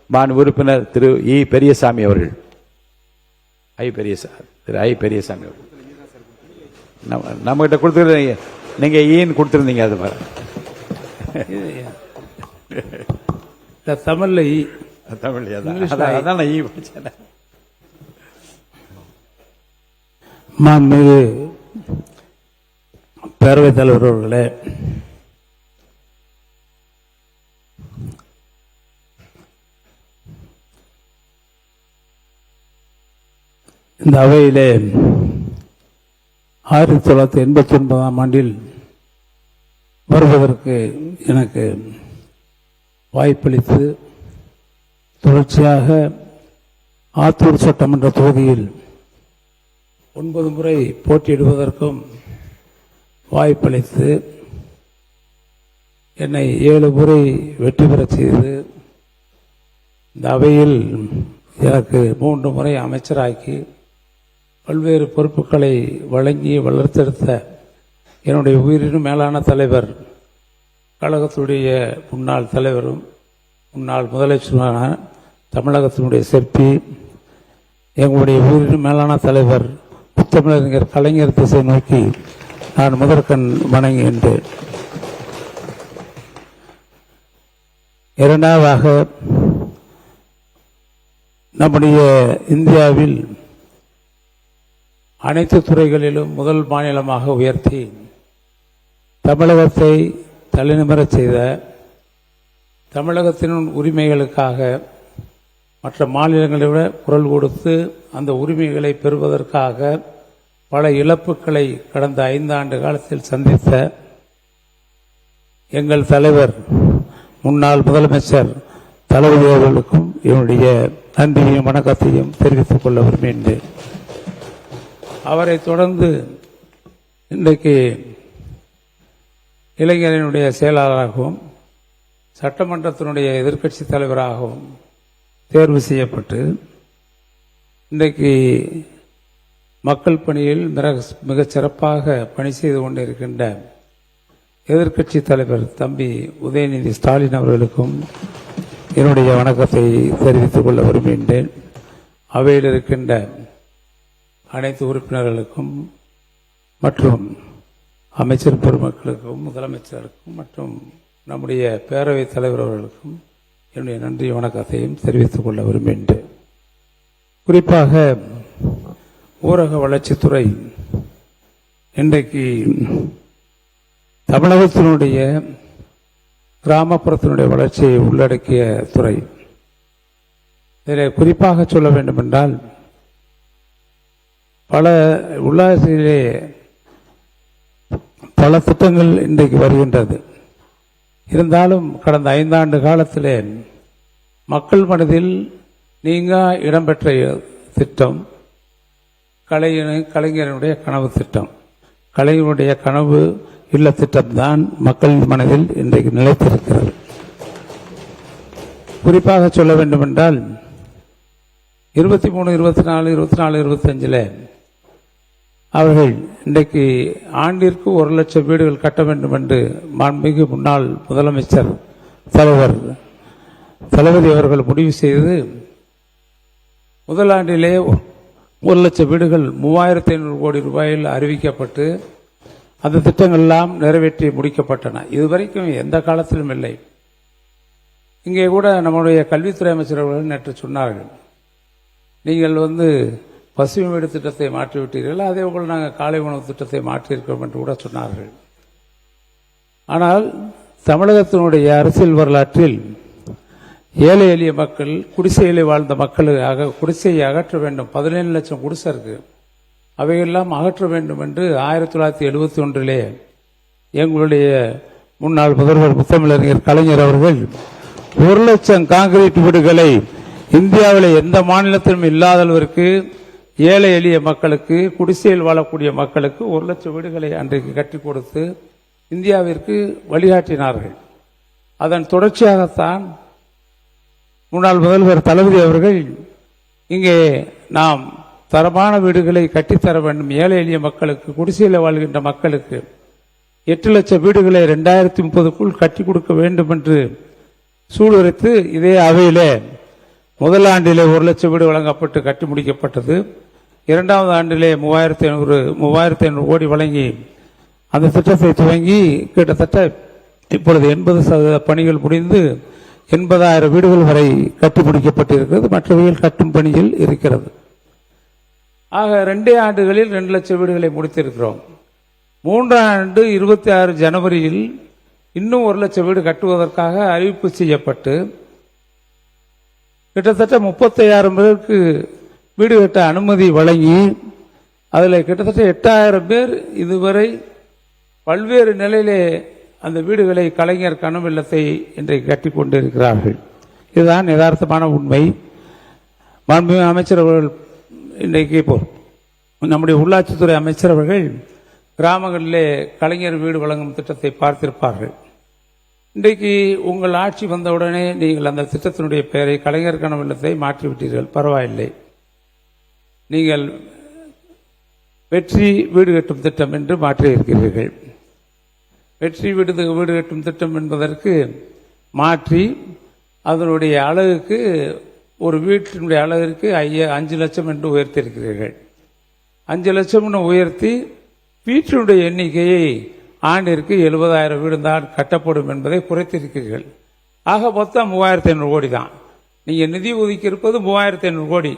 மாண்பு உறுப்பினர் திரு இ பெரியசாமி அவர்கள். திரு ஐ பெரியசாமி அவர்கள் நம்ம கிட்ட கொடுத்துருந்தீங்க, நீங்க ஈன்னு கொடுத்துருந்தீங்க. அது பாரு தமிழ்ல ஈ, தமிழ்ல அதான் ஈ படிச்சேன். மாண்புமிகு பேரவைத் தலைவர் அவர்களே, இந்த அவையிலே 1989ஆம் ஆண்டில் வருவதற்கு எனக்கு வாய்ப்பளித்து தொடர்ச்சியாக ஆத்தூர் சட்டமன்ற தொகுதியில் 9 முறை போட்டியிடுவதற்கும் வாய்ப்பளித்து என்னை 7 முறை வெற்றி பெறச் செய்து இந்த அவையில் எனக்கு 3 முறை அமைச்சராக்கி பல்வேறு பொறுப்புகளை வழங்கி வளர்த்தெடுத்த என்னுடைய உயிரினும் மேலான தலைவர், கழகத்துடைய முன்னாள் தலைவரும் முன்னாள் முதலமைச்சருமான தமிழகத்தினுடைய சிற்பி, எங்களுடைய உயிரினும் மேலான தலைவர் முத்தமிழறிஞர் கலைஞர் திசை நோக்கி நான் முதற்கண் வணங்குகின்றேன். இரண்டாவதாக, நம்முடைய இந்தியாவில் அனைத்து துறைகளிலும் முதல் மாநிலமாக உயர்த்தி தமிழகத்தை தலைநிமிரச் செய்த, தமிழகத்தின் உரிமைகளுக்காக மற்ற மாநிலங்களை விட குரல் கொடுத்து அந்த உரிமைகளை பெறுவதற்காக பல இழப்புகளை கடந்த 5 ஆண்டு காலத்தில் சந்தித்த எங்கள் தலைவர் முன்னாள் முதலமைச்சர் தளபதி அவர்களுக்கும் என்னுடைய நன்றியையும் வணக்கத்தையும் தெரிவித்துக் கொள்ள விரும்புகின்றேன். அவரை தொடர்ந்து இன்றைக்கு இளைஞரினுடைய செயலாளராகவும் சட்டமன்றத்தினுடைய எதிர்க்கட்சி தலைவராகவும் தேர்வு செய்யப்பட்டு இன்றைக்கு மக்கள் பணியில் மிகச் சிறப்பாக பணி செய்து கொண்டிருக்கின்ற எதிர்க்கட்சி தலைவர் தம்பி உதயநிதி ஸ்டாலின் அவர்களுக்கும் என்னுடைய வணக்கத்தை தெரிவித்துக் கொள்ள விரும்புகின்றேன். அவையில் இருக்கின்ற அனைத்து உறுப்பினர்களுக்கும் மற்றும் அமைச்சர் பெருமக்களுக்கும் முதலமைச்சருக்கும் மற்றும் நம்முடைய பேரவைத் தலைவர் அவர்களுக்கும் என்னுடைய நன்றி வணக்கத்தையும் தெரிவித்துக் கொள்ள விரும்புகின்றேன். குறிப்பாக ஊரக வளர்ச்சித்துறை இன்றைக்கு தமிழகத்தினுடைய கிராமப்புறத்தினுடைய வளர்ச்சியை உள்ளடக்கிய துறை. இதில் குறிப்பாக சொல்ல வேண்டும் என்றால், பல உள்ளாட்சியிலே பல திட்டங்கள் இன்றைக்கு வருகின்றது. இருந்தாலும் கடந்த 5 ஆண்டு காலத்திலே மக்கள் மனதில் நீங்க இடம்பெற்ற திட்டம் கலைஞருடைய கனவு திட்டம். கலைஞருடைய கனவு இல்ல திட்டம்தான் மக்கள் மனதில் இன்றைக்கு நிலைத்திருக்கிறது. குறிப்பாக சொல்ல வேண்டும் என்றால் 23, 24, 24, 25 அவர்கள் இன்றைக்கு ஆண்டிற்கு 1 லட்சம் வீடுகள் கட்ட வேண்டும் என்று மாண்புமிகு முன்னாள் முதலமைச்சர் தலைவர் தளபதி அவர்கள் முடிவு செய்து முதல் ஆண்டிலே 1 லட்சம் வீடுகள் 3500 கோடி ரூபாயில் அறிவிக்கப்பட்டு அந்த திட்டங்கள் எல்லாம் நிறைவேற்றி முடிக்கப்பட்டன. இதுவரைக்கும் எந்த காலத்திலும் இல்லை. இங்கே கூட நம்முடைய கல்வித்துறை அமைச்சர் அவர்கள் நேற்று சொன்னார்கள், நீங்கள் பசுமை வீடு திட்டத்தை மாற்றிவிட்டீர்கள், அதே போல் நாங்கள் காலை உணவு திட்டத்தை மாற்றியிருக்கிறோம் என்று கூட சொன்னார்கள். ஆனால் தமிழகத்தினுடைய அரசியல் வரலாற்றில் ஏழை எளிய மக்கள், குடிசையிலே வாழ்ந்த மக்களுக்காக குடிசையை அகற்ற வேண்டும், 17 லட்சம் குடிசை இருக்கு, அவையெல்லாம் அகற்ற வேண்டும் என்று 1971 எங்களுடைய முன்னாள் முதல்வர் முத்தமிழறிஞர் கலைஞர் அவர்கள் 1 லட்சம் கான்கிரீட் வீடுகளை இந்தியாவில் எந்த மாநிலத்திலும் இல்லாத அளவிற்கு ஏழை எளிய மக்களுக்கு, குடிசையில் வாழக்கூடிய மக்களுக்கு 1 லட்சம் வீடுகளை அன்றைக்கு கட்டி கொடுத்து இந்தியாவிற்கு வழிகாட்டினார்கள். அதன் தொடர்ச்சியாகத்தான் முன்னாள் முதல்வர் தளபதி அவர்கள் இங்கே நாம் தரமான வீடுகளை கட்டித்தர வேண்டும், ஏழை எளிய மக்களுக்கு, குடிசையில் வாழ்கின்ற மக்களுக்கு 8 லட்சம் வீடுகளை 2030க்குள் கட்டி கொடுக்க வேண்டும் என்று சூளுரைத்து இதே அவையிலே முதல் ஆண்டிலே 1 லட்சம் வீடு வழங்கப்பட்டு கட்டி முடிக்கப்பட்டது. 2வது ஆண்டிலே 3500 கோடி வழங்கி அந்த திட்டத்தை துவங்கி கிட்டத்தட்ட இப்பொழுது 80% பணிகள் முடிந்து 80,000 வீடுகள் வரை கட்டி முடிக்கப்பட்டிருக்கிறது. மற்றவைகள் கட்டும் பணியில் இருக்கிறது. ஆக 2 ஆண்டுகளில் 2 லட்சம் வீடுகளை முடித்திருக்கிறோம். 3ஆம் ஆண்டு 26 ஜனவரியில் இன்னும் 1 லட்சம் வீடு கட்டுவதற்காக அறிவிப்பு செய்யப்பட்டு கிட்டத்தட்ட 35,000 பேருக்கு வீடு கட்ட அனுமதி வழங்கி அதில் கிட்டத்தட்ட 8,000 பேர் இதுவரை பல்வேறு நிலையிலே அந்த வீடுகளை கலைஞர் கனவு இல்லத்தை இன்றைக்கு கட்டி கொண்டிருக்கிறார்கள். இதுதான் யதார்த்தமான உண்மை. மாண்புமிகு அமைச்சர் அவர்கள் இன்றைக்கு நம்முடைய உள்ளாட்சித்துறை அமைச்சர் அவர்கள் கிராமங்களிலே கலைஞர் வீடு வழங்கும் திட்டத்தை பார்த்திருப்பார்கள். இன்றைக்கு உங்கள் ஆட்சி வந்தவுடனே நீங்கள் அந்த திட்டத்தினுடைய பெயரை கலைஞர் கனவு இல்லத்தை மாற்றிவிட்டீர்கள். பரவாயில்லை. நீங்கள் வெற்றி வீடு கட்டும் திட்டம் என்று மாற்றியிருக்கிறீர்கள். வெற்றி வீடு கட்டும் திட்டம் என்பதற்கு மாற்றி அதனுடைய அழகுக்கு ஒரு வீட்டினுடைய அழகிற்கு 5 லட்சம் என்று உயர்த்தியிருக்கிறீர்கள். 5 லட்சம் உயர்த்தி வீட்டினுடைய எண்ணிக்கையை ஆண்டிற்கு 70,000 வீடு தான் கட்டப்படும் என்பதை குறைத்திருக்கிறீர்கள். ஆக மொத்தம் 3,500 கோடி தான். நீங்க நிதி ஒதுக்கி இருப்பது 3,500 கோடி.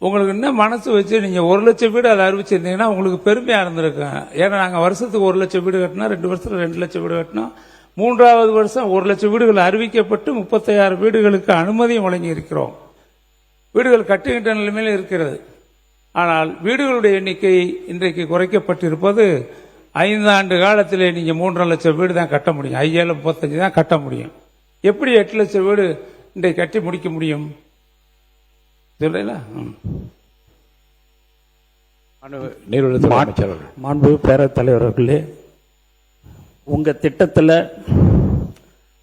உங்களுக்கு என்ன மனசு வச்சு நீங்க 1 லட்சம் வீடு அதை அறிவிச்சிருந்தீங்கன்னா உங்களுக்கு பெருமையா இருந்திருக்கும். ஏன்னா நாங்க வருஷத்துக்கு 1 லட்சம் வீடு கட்டினோம், 2 வருஷத்துல 2 லட்சம் வீடு கட்டினோம். 3வது வருஷம் 1 லட்சம் வீடுகள் அறிவிக்கப்பட்டு 36 வீடுகளுக்கு அனுமதியும் வழங்கி இருக்கிறோம். வீடுகள் கட்டுகின்ற நிலைமையில் இருக்கிறது. ஆனால் வீடுகளுடைய எண்ணிக்கை இன்றைக்கு குறைக்கப்பட்டிருப்பது 5 ஆண்டு காலத்திலே நீங்க 3.5 லட்சம் வீடு தான் கட்ட முடியும். 5,735 தான் கட்ட முடியும். எப்படி 8 லட்சம் வீடு இன்றைக்கு கட்டி முடிக்க முடியும்? மாண்பு பேரவைத் தலைவர் அவர்களே, உங்க திட்டத்தில்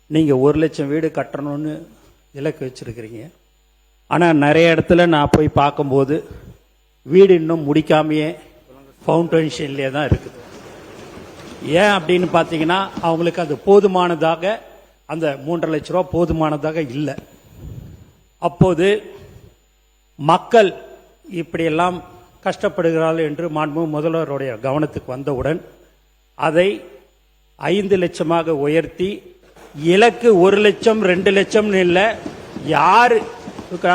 நீங்க 1 லட்சம் வீடு கட்டணும்னு இலக்கு வச்சிருக்கிறீங்க. ஆனா நிறைய இடத்துல நான் போய் பார்க்கும்போது வீடு இன்னும் முடிக்காமையே ஃபவுண்டேஷன்லேயே தான் இருக்குது. ஏன் அப்படின்னு பார்த்தீங்கன்னா அவங்களுக்கு அது போதுமானதாக, அந்த 3.5 லட்சம் ரூபா போதுமானதாக இல்லை. அப்போது மக்கள் இப்படியெல்லாம் கஷ்டப்படுகிறார்கள் என்று மாண்பு முதல்வருடைய கவனத்துக்கு வந்தவுடன் அதை 5 லட்சமாக உயர்த்தி இலக்கு 1 லட்சம் 2 லட்சம் இல்லை, யாரு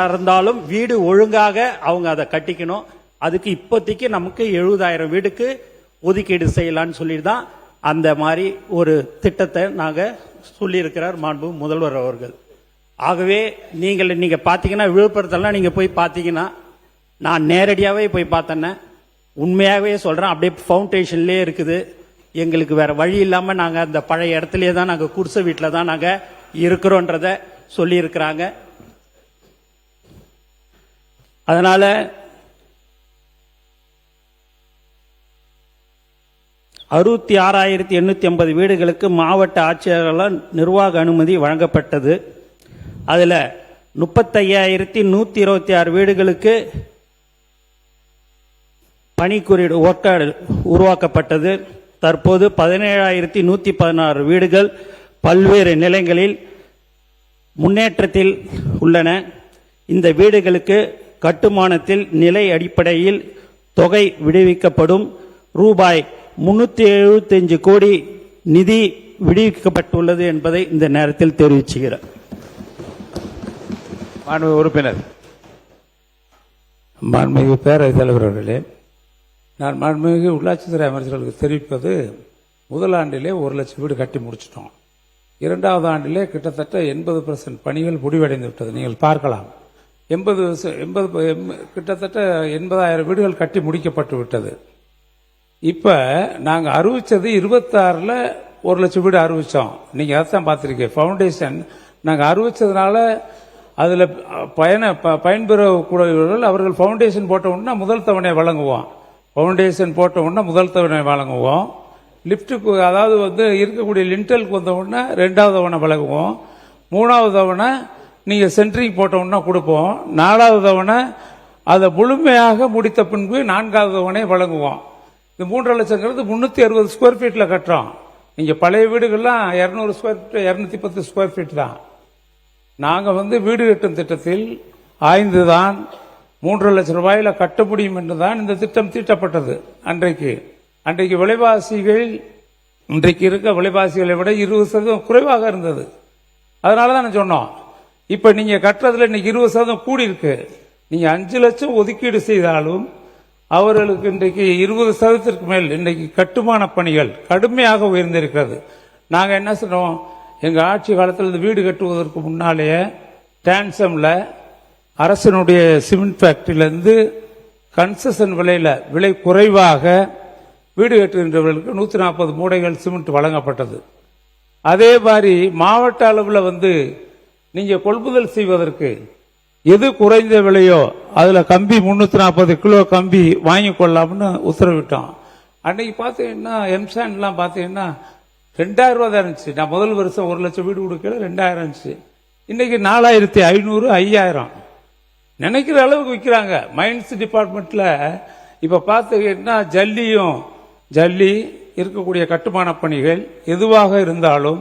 இருந்தாலும் வீடு ஒழுங்காக அவங்க அதை கட்டிக்கணும். அதுக்கு இப்போதைக்கு நமக்கு 70,000 வீடுக்கு ஒதுக்கீடு செய்யலான்னு சொல்லி தான் அந்த மாதிரி ஒரு திட்டத்தை நாங்கள் சொல்லியிருக்கிறார் மாண்பு முதல்வர் அவர்கள். ஆகவே நீங்க பார்த்தீங்கன்னா விழுப்புரத்தெல்லாம் நீங்க போய் பார்த்தீங்கன்னா, நான் நேரடியாகவே போய் பார்த்தேன்னா உண்மையாகவே சொல்றேன், அப்படியே ஃபவுண்டேஷன்லேயே இருக்குது. எங்களுக்கு வேற வழி இல்லாமல் நாங்கள் அந்த பழைய இடத்துலயே தான் நாங்கள் குடிசை வீட்டில் தான் நாங்கள் இருக்கிறோன்றத சொல்லியிருக்கிறாங்க. அதனால அறுபத்தி 6,850 வீடுகளுக்கு மாவட்ட ஆட்சியர்களால் நிர்வாக அனுமதி வழங்கப்பட்டது. அதில் 35,126 வீடுகளுக்கு பணி குறியீடு ஒர்க்கார்டு உருவாக்கப்பட்டது. தற்போது 17,116 வீடுகள் பல்வேறு நிலைகளில் முன்னேற்றத்தில் உள்ளன. இந்த வீடுகளுக்கு கட்டுமானத்தில் நிலை அடிப்படையில் தொகை விடுவிக்கப்படும். ரூபாய் 375 கோடி நிதி விடுவிக்கப்பட்டுள்ளது என்பதை இந்த நேரத்தில் தெரிவிச்சுகிறேன். உறுப்பினர் மாண்புமிகு பேரவைத் தலைவர் அவர்களே, நான் மாண்புமிகு உள்ளாட்சித்துறை அமைச்சர்களுக்கு தெரிவிப்பது, முதல் ஆண்டிலே 1 லட்சம் வீடு கட்டி முடிச்சிட்டோம். 2வது ஆண்டிலே கிட்டத்தட்ட 80% பணிகள் முடிவடைந்து விட்டது. நீங்கள் பார்க்கலாம், கிட்டத்தட்ட 80,000 வீடுகள் கட்டி முடிக்கப்பட்டு விட்டது. இப்ப நாங்க அறிவிச்சது 26ல் 1 லட்சம் வீடு அறிவிச்சோம். நீங்க அதான் பார்த்திருக்கீங்க. ஃபவுண்டேஷன் நாங்க அறிவிச்சதுனால அதுல பயன்பெறக்கூடியவர்கள் அவர்கள் ஃபவுண்டேஷன் போட்ட உடனே முதல் தவணை வழங்குவோம். ஃபவுண்டேஷன் போட்ட உடனே முதல் தவணை வழங்குவோம். லிப்டுக்கு, அதாவது இருக்கக்கூடிய லிண்டலுக்கு வந்த உடனே 2வது தவணை வழங்குவோம். 3வது தவணை நீங்க சென்ட்ரிங் போட்ட உடனே கொடுப்போம். 4வது தவணை அதை முழுமையாக முடித்த பின்பு 4வது தவணை வழங்குவோம். இந்த 3.5 லட்சங்கிறது 360 ஸ்கொயர் ஃபீட்ல கட்டுறோம். நீங்க பழைய வீடுகள்லாம் 200 ஸ்கொயர் ஃபீட் 210 ஸ்கொயர் ஃபீட் தான். நாங்கள் வீடு கட்டும் திட்டத்தில் ஆய்ந்துதான் 3 லட்சம் ரூபாயில கட்ட முடியும் என்றுதான் இந்த திட்டம் தீட்டப்பட்டது. அன்றைக்கு விலைவாசிகள் இன்றைக்கு இருக்க விலைவாசிகளை விட 20% குறைவாக இருந்தது. அதனால தான் சொன்னோம், இப்ப நீங்க கட்டுறதுல இன்னைக்கு 20% கூடி இருக்கு. நீங்க 5 லட்சம் ஒதுக்கீடு செய்தாலும் அவர்களுக்கு இன்றைக்கு 20% மேல் இன்றைக்கு கட்டுமான பணிகள் கடுமையாக உயர்ந்திருக்கிறது. நாங்க என்ன சொன்னோம், எங்க ஆட்சி காலத்தில் இந்த வீடு கட்டுவதற்கு முன்னாலேயே டான்சம்ல அரசனுடைய சிமெண்ட் ஃபேக்டரியிலிருந்து கன்செஷன் விலை குறைவாக வீடு கட்டுகின்றவர்களுக்கு 140 மூடைகள் சிமெண்ட் வழங்கப்பட்டது. அதே மாதிரி மாவட்ட அளவில் நீங்க கொள்முதல் செய்வதற்கு எது குறைந்த விலையோ அதுல கம்பி 340 கிலோ கம்பி வாங்கி கொள்ளலாம்னு உத்தரவிட்டோம். அன்னைக்கு பார்த்தீங்கன்னா எம்சான்லாம் பார்த்தீங்கன்னா 2000 ரூபா தான் இருந்துச்சு. நான் முதல் வருஷம் 1 லட்சம் வீடு கொடுக்கல 2000 இருந்துச்சு. இன்னைக்கு 4500 5000 நினைக்கிற அளவுக்கு விற்கிறாங்க. மைன்ஸ் டிபார்ட்மெண்ட்ல இப்ப பார்த்தீங்கன்னா ஜல்லி இருக்கக்கூடிய கட்டுமான பணிகள் எதுவாக இருந்தாலும்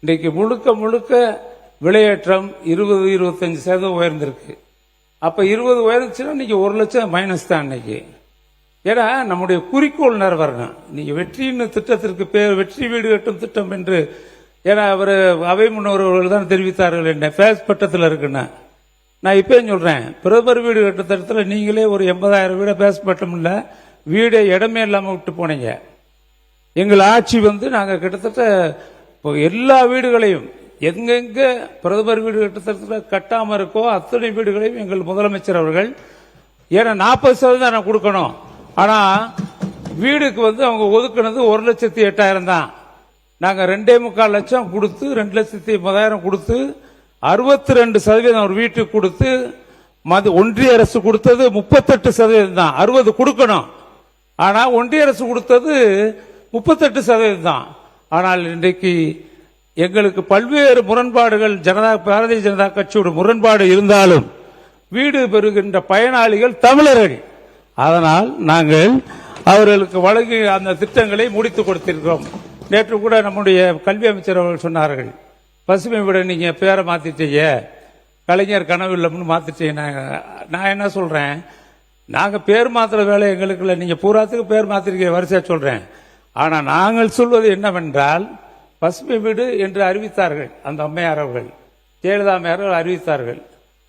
இன்றைக்கு முழுக்க விலையேற்றம் 20-25% உயர்ந்திருக்கு. அப்ப 20 உயர்ந்துச்சுன்னா இன்னைக்கு 1 லட்சம் மைனஸ் தான் இன்னைக்கு. ஏன்னா நம்முடைய குறிக்கோள் நிறைவேறணும். நீங்க வெற்றின்னு திட்டத்திற்கு பேர் வெற்றி வீடு கட்டும் திட்டம் என்று, ஏன்னா அவர் அவை முன்னவர்கள் தான் தெரிவித்தார்கள் என்ன பேஸ் பட்டத்தில் இருக்குன்னு. நான் இப்பயும் சொல்றேன், பிரதமர் வீடு கட்டு திட்டத்தில் நீங்களே ஒரு 80,000 வீட பேஸ் பட்டம் இல்ல வீடை இடமே இல்லாம விட்டு போனீங்க. எங்கள் ஆட்சி நாங்க கிட்டத்தட்ட எல்லா வீடுகளையும் எங்கெங்க பிரதமர் வீடு கட்டத்தில் கட்டாம இருக்கோ அத்தனை வீடுகளையும் எங்கள் முதலமைச்சர் அவர்கள், ஏன்னா 40% கொடுக்கணும். ஆனா வீடுக்கு அவங்க ஒதுக்குனது 1,08,000 தான். நாங்க 2.25 லட்சம் கொடுத்து 2,30,000 கொடுத்து 62% ஒரு வீட்டுக்கு கொடுத்து, ஒன்றிய அரசு கொடுத்தது 38% தான். 60 கொடுக்கணும். ஆனா ஒன்றிய அரசு கொடுத்தது 38% தான். ஆனால் இன்றைக்கு எங்களுக்கு பல்வேறு முரண்பாடுகள் பாரதிய ஜனதா கட்சியோட முரண்பாடு இருந்தாலும் வீடு பெறுகின்ற பயனாளிகள் தமிழர்கள். அதனால் நாங்கள் அவர்களுக்கு வழங்கி அந்த திட்டங்களை முடித்து கொடுத்திருக்கிறோம். நேற்று கூட நம்முடைய கல்வி அமைச்சர் அவர்கள் சொன்னார்கள், பசுமை விட நீங்க பேரை மாத்திட்டீங்க, கலைஞர் கனவு இல்லம்னு மாத்திட்டீங்க. நான் என்ன சொல்றேன், நாங்க பேர் மாத்திர வேலை எங்களுக்கு இல்லை, நீங்க பூராத்துக்கு பேர் மாத்திருக்க வரிசையா சொல்றேன். ஆனா நாங்கள் சொல்வது என்னவென்றால், பசுமை வீடு என்று அறிவித்தார்கள் அந்த அம்மையார் அவர்கள், ஜெயலலிதா அம்மையார் அறிவித்தார்கள்.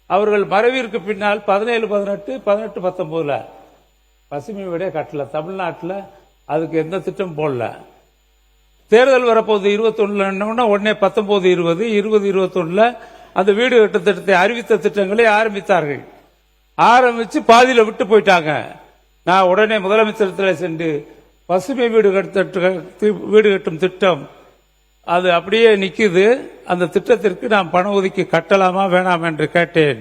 அவர்கள் மறைவிற்கு பின்னால் 17, 18, 18, 19 பசுமை வீடே கட்டல. தமிழ்நாட்டில் அதுக்கு எந்த திட்டம் போடல. தேர்தல் வரப்போகுது 21 உடனே 19, 20, 21 அந்த வீடு கட்டு திட்டத்தை அறிவித்த திட்டங்களை ஆரம்பித்தார்கள். ஆரம்பிச்சு பாதியில விட்டு போயிட்டாங்க. நான் உடனே முதலமைச்சரத்தில் சென்று பசுமை வீடு கட்டும் திட்டம் அது அப்படியே நிக்குது, அந்த திட்டத்திற்கு நாம் பணம் ஒதுக்கி கட்டலாமா வேணாம் என்று கேட்டேன்.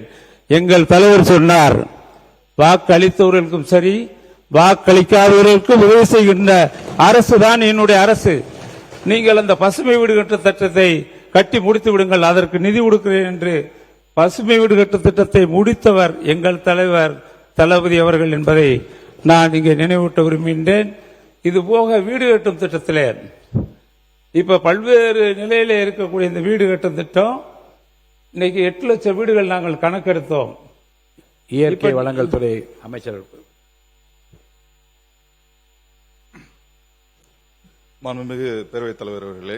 எங்கள் தலைவர் சொன்னார், வாக்களித்தவர்களுக்கும் சரி வாக்களிக்காதவர்களுக்கும் உதவி செய்கின்ற அரசு தான் என்னுடைய அரசு. நீங்கள் அந்த பசுமை வீடு கட்டு திட்டத்தை கட்டி முடித்து விடுங்கள், அதற்கு நிதி கொடுக்கிறேன் என்று பசுமை வீடு கட்டு திட்டத்தை முடித்தவர் எங்கள் தலைவர் தளபதி அவர்கள் என்பதை நான் இங்கே நினைவூட்ட விரும்புகின்றேன். இது போக வீடு கட்டும் திட்டத்திலே இப்ப பல்வேறு நிலையில இருக்கக்கூடிய இந்த வீடு கட்டும் திட்டம் இன்னைக்கு 8 லட்சம் வீடுகள் நாங்கள் கணக்கெடுத்தோம். இயற்கை வளங்கள் துறை அமைச்சர். மாண்புமிகு பேரவைத் தலைவர் அவர்களே,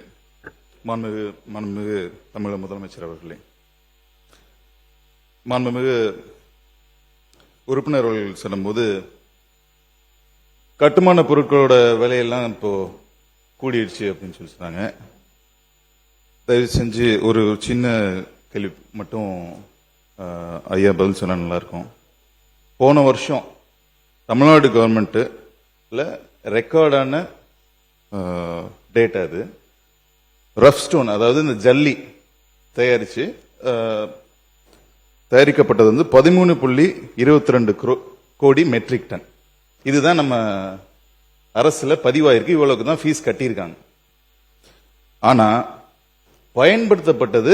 மாண்புமிகு தமிழக முதலமைச்சர் அவர்களே, மாண்புமிகு உறுப்பினர் அவர்கள் சொல்லும்போது கட்டுமான பொருட்களோட விலையெல்லாம் இப்போ கூடிடுச்சு அப்படின்னு சொல்லி சொன்னாங்க. தயவு செஞ்சு ஒரு சின்ன கேள்வி மட்டும் ஐயா பதில் சொன்னா நல்லா இருக்கும். போன வருஷம் தமிழ்நாடு கவர்மெண்ட்ல ரெக்கார்டான டேட்டா அது, ரஃப் ஸ்டோன் அதாவது இந்த ஜல்லி தயாரிக்கப்பட்டது 13.22 கோடி மெட்ரிக் டன். இதுதான் நம்ம அரசுல பதிவாயிருக்கு. இவ்வளவுக்கு தான் ஃபீஸ் கட்டியிருக்காங்க. ஆனா பயன்படுத்தப்பட்டது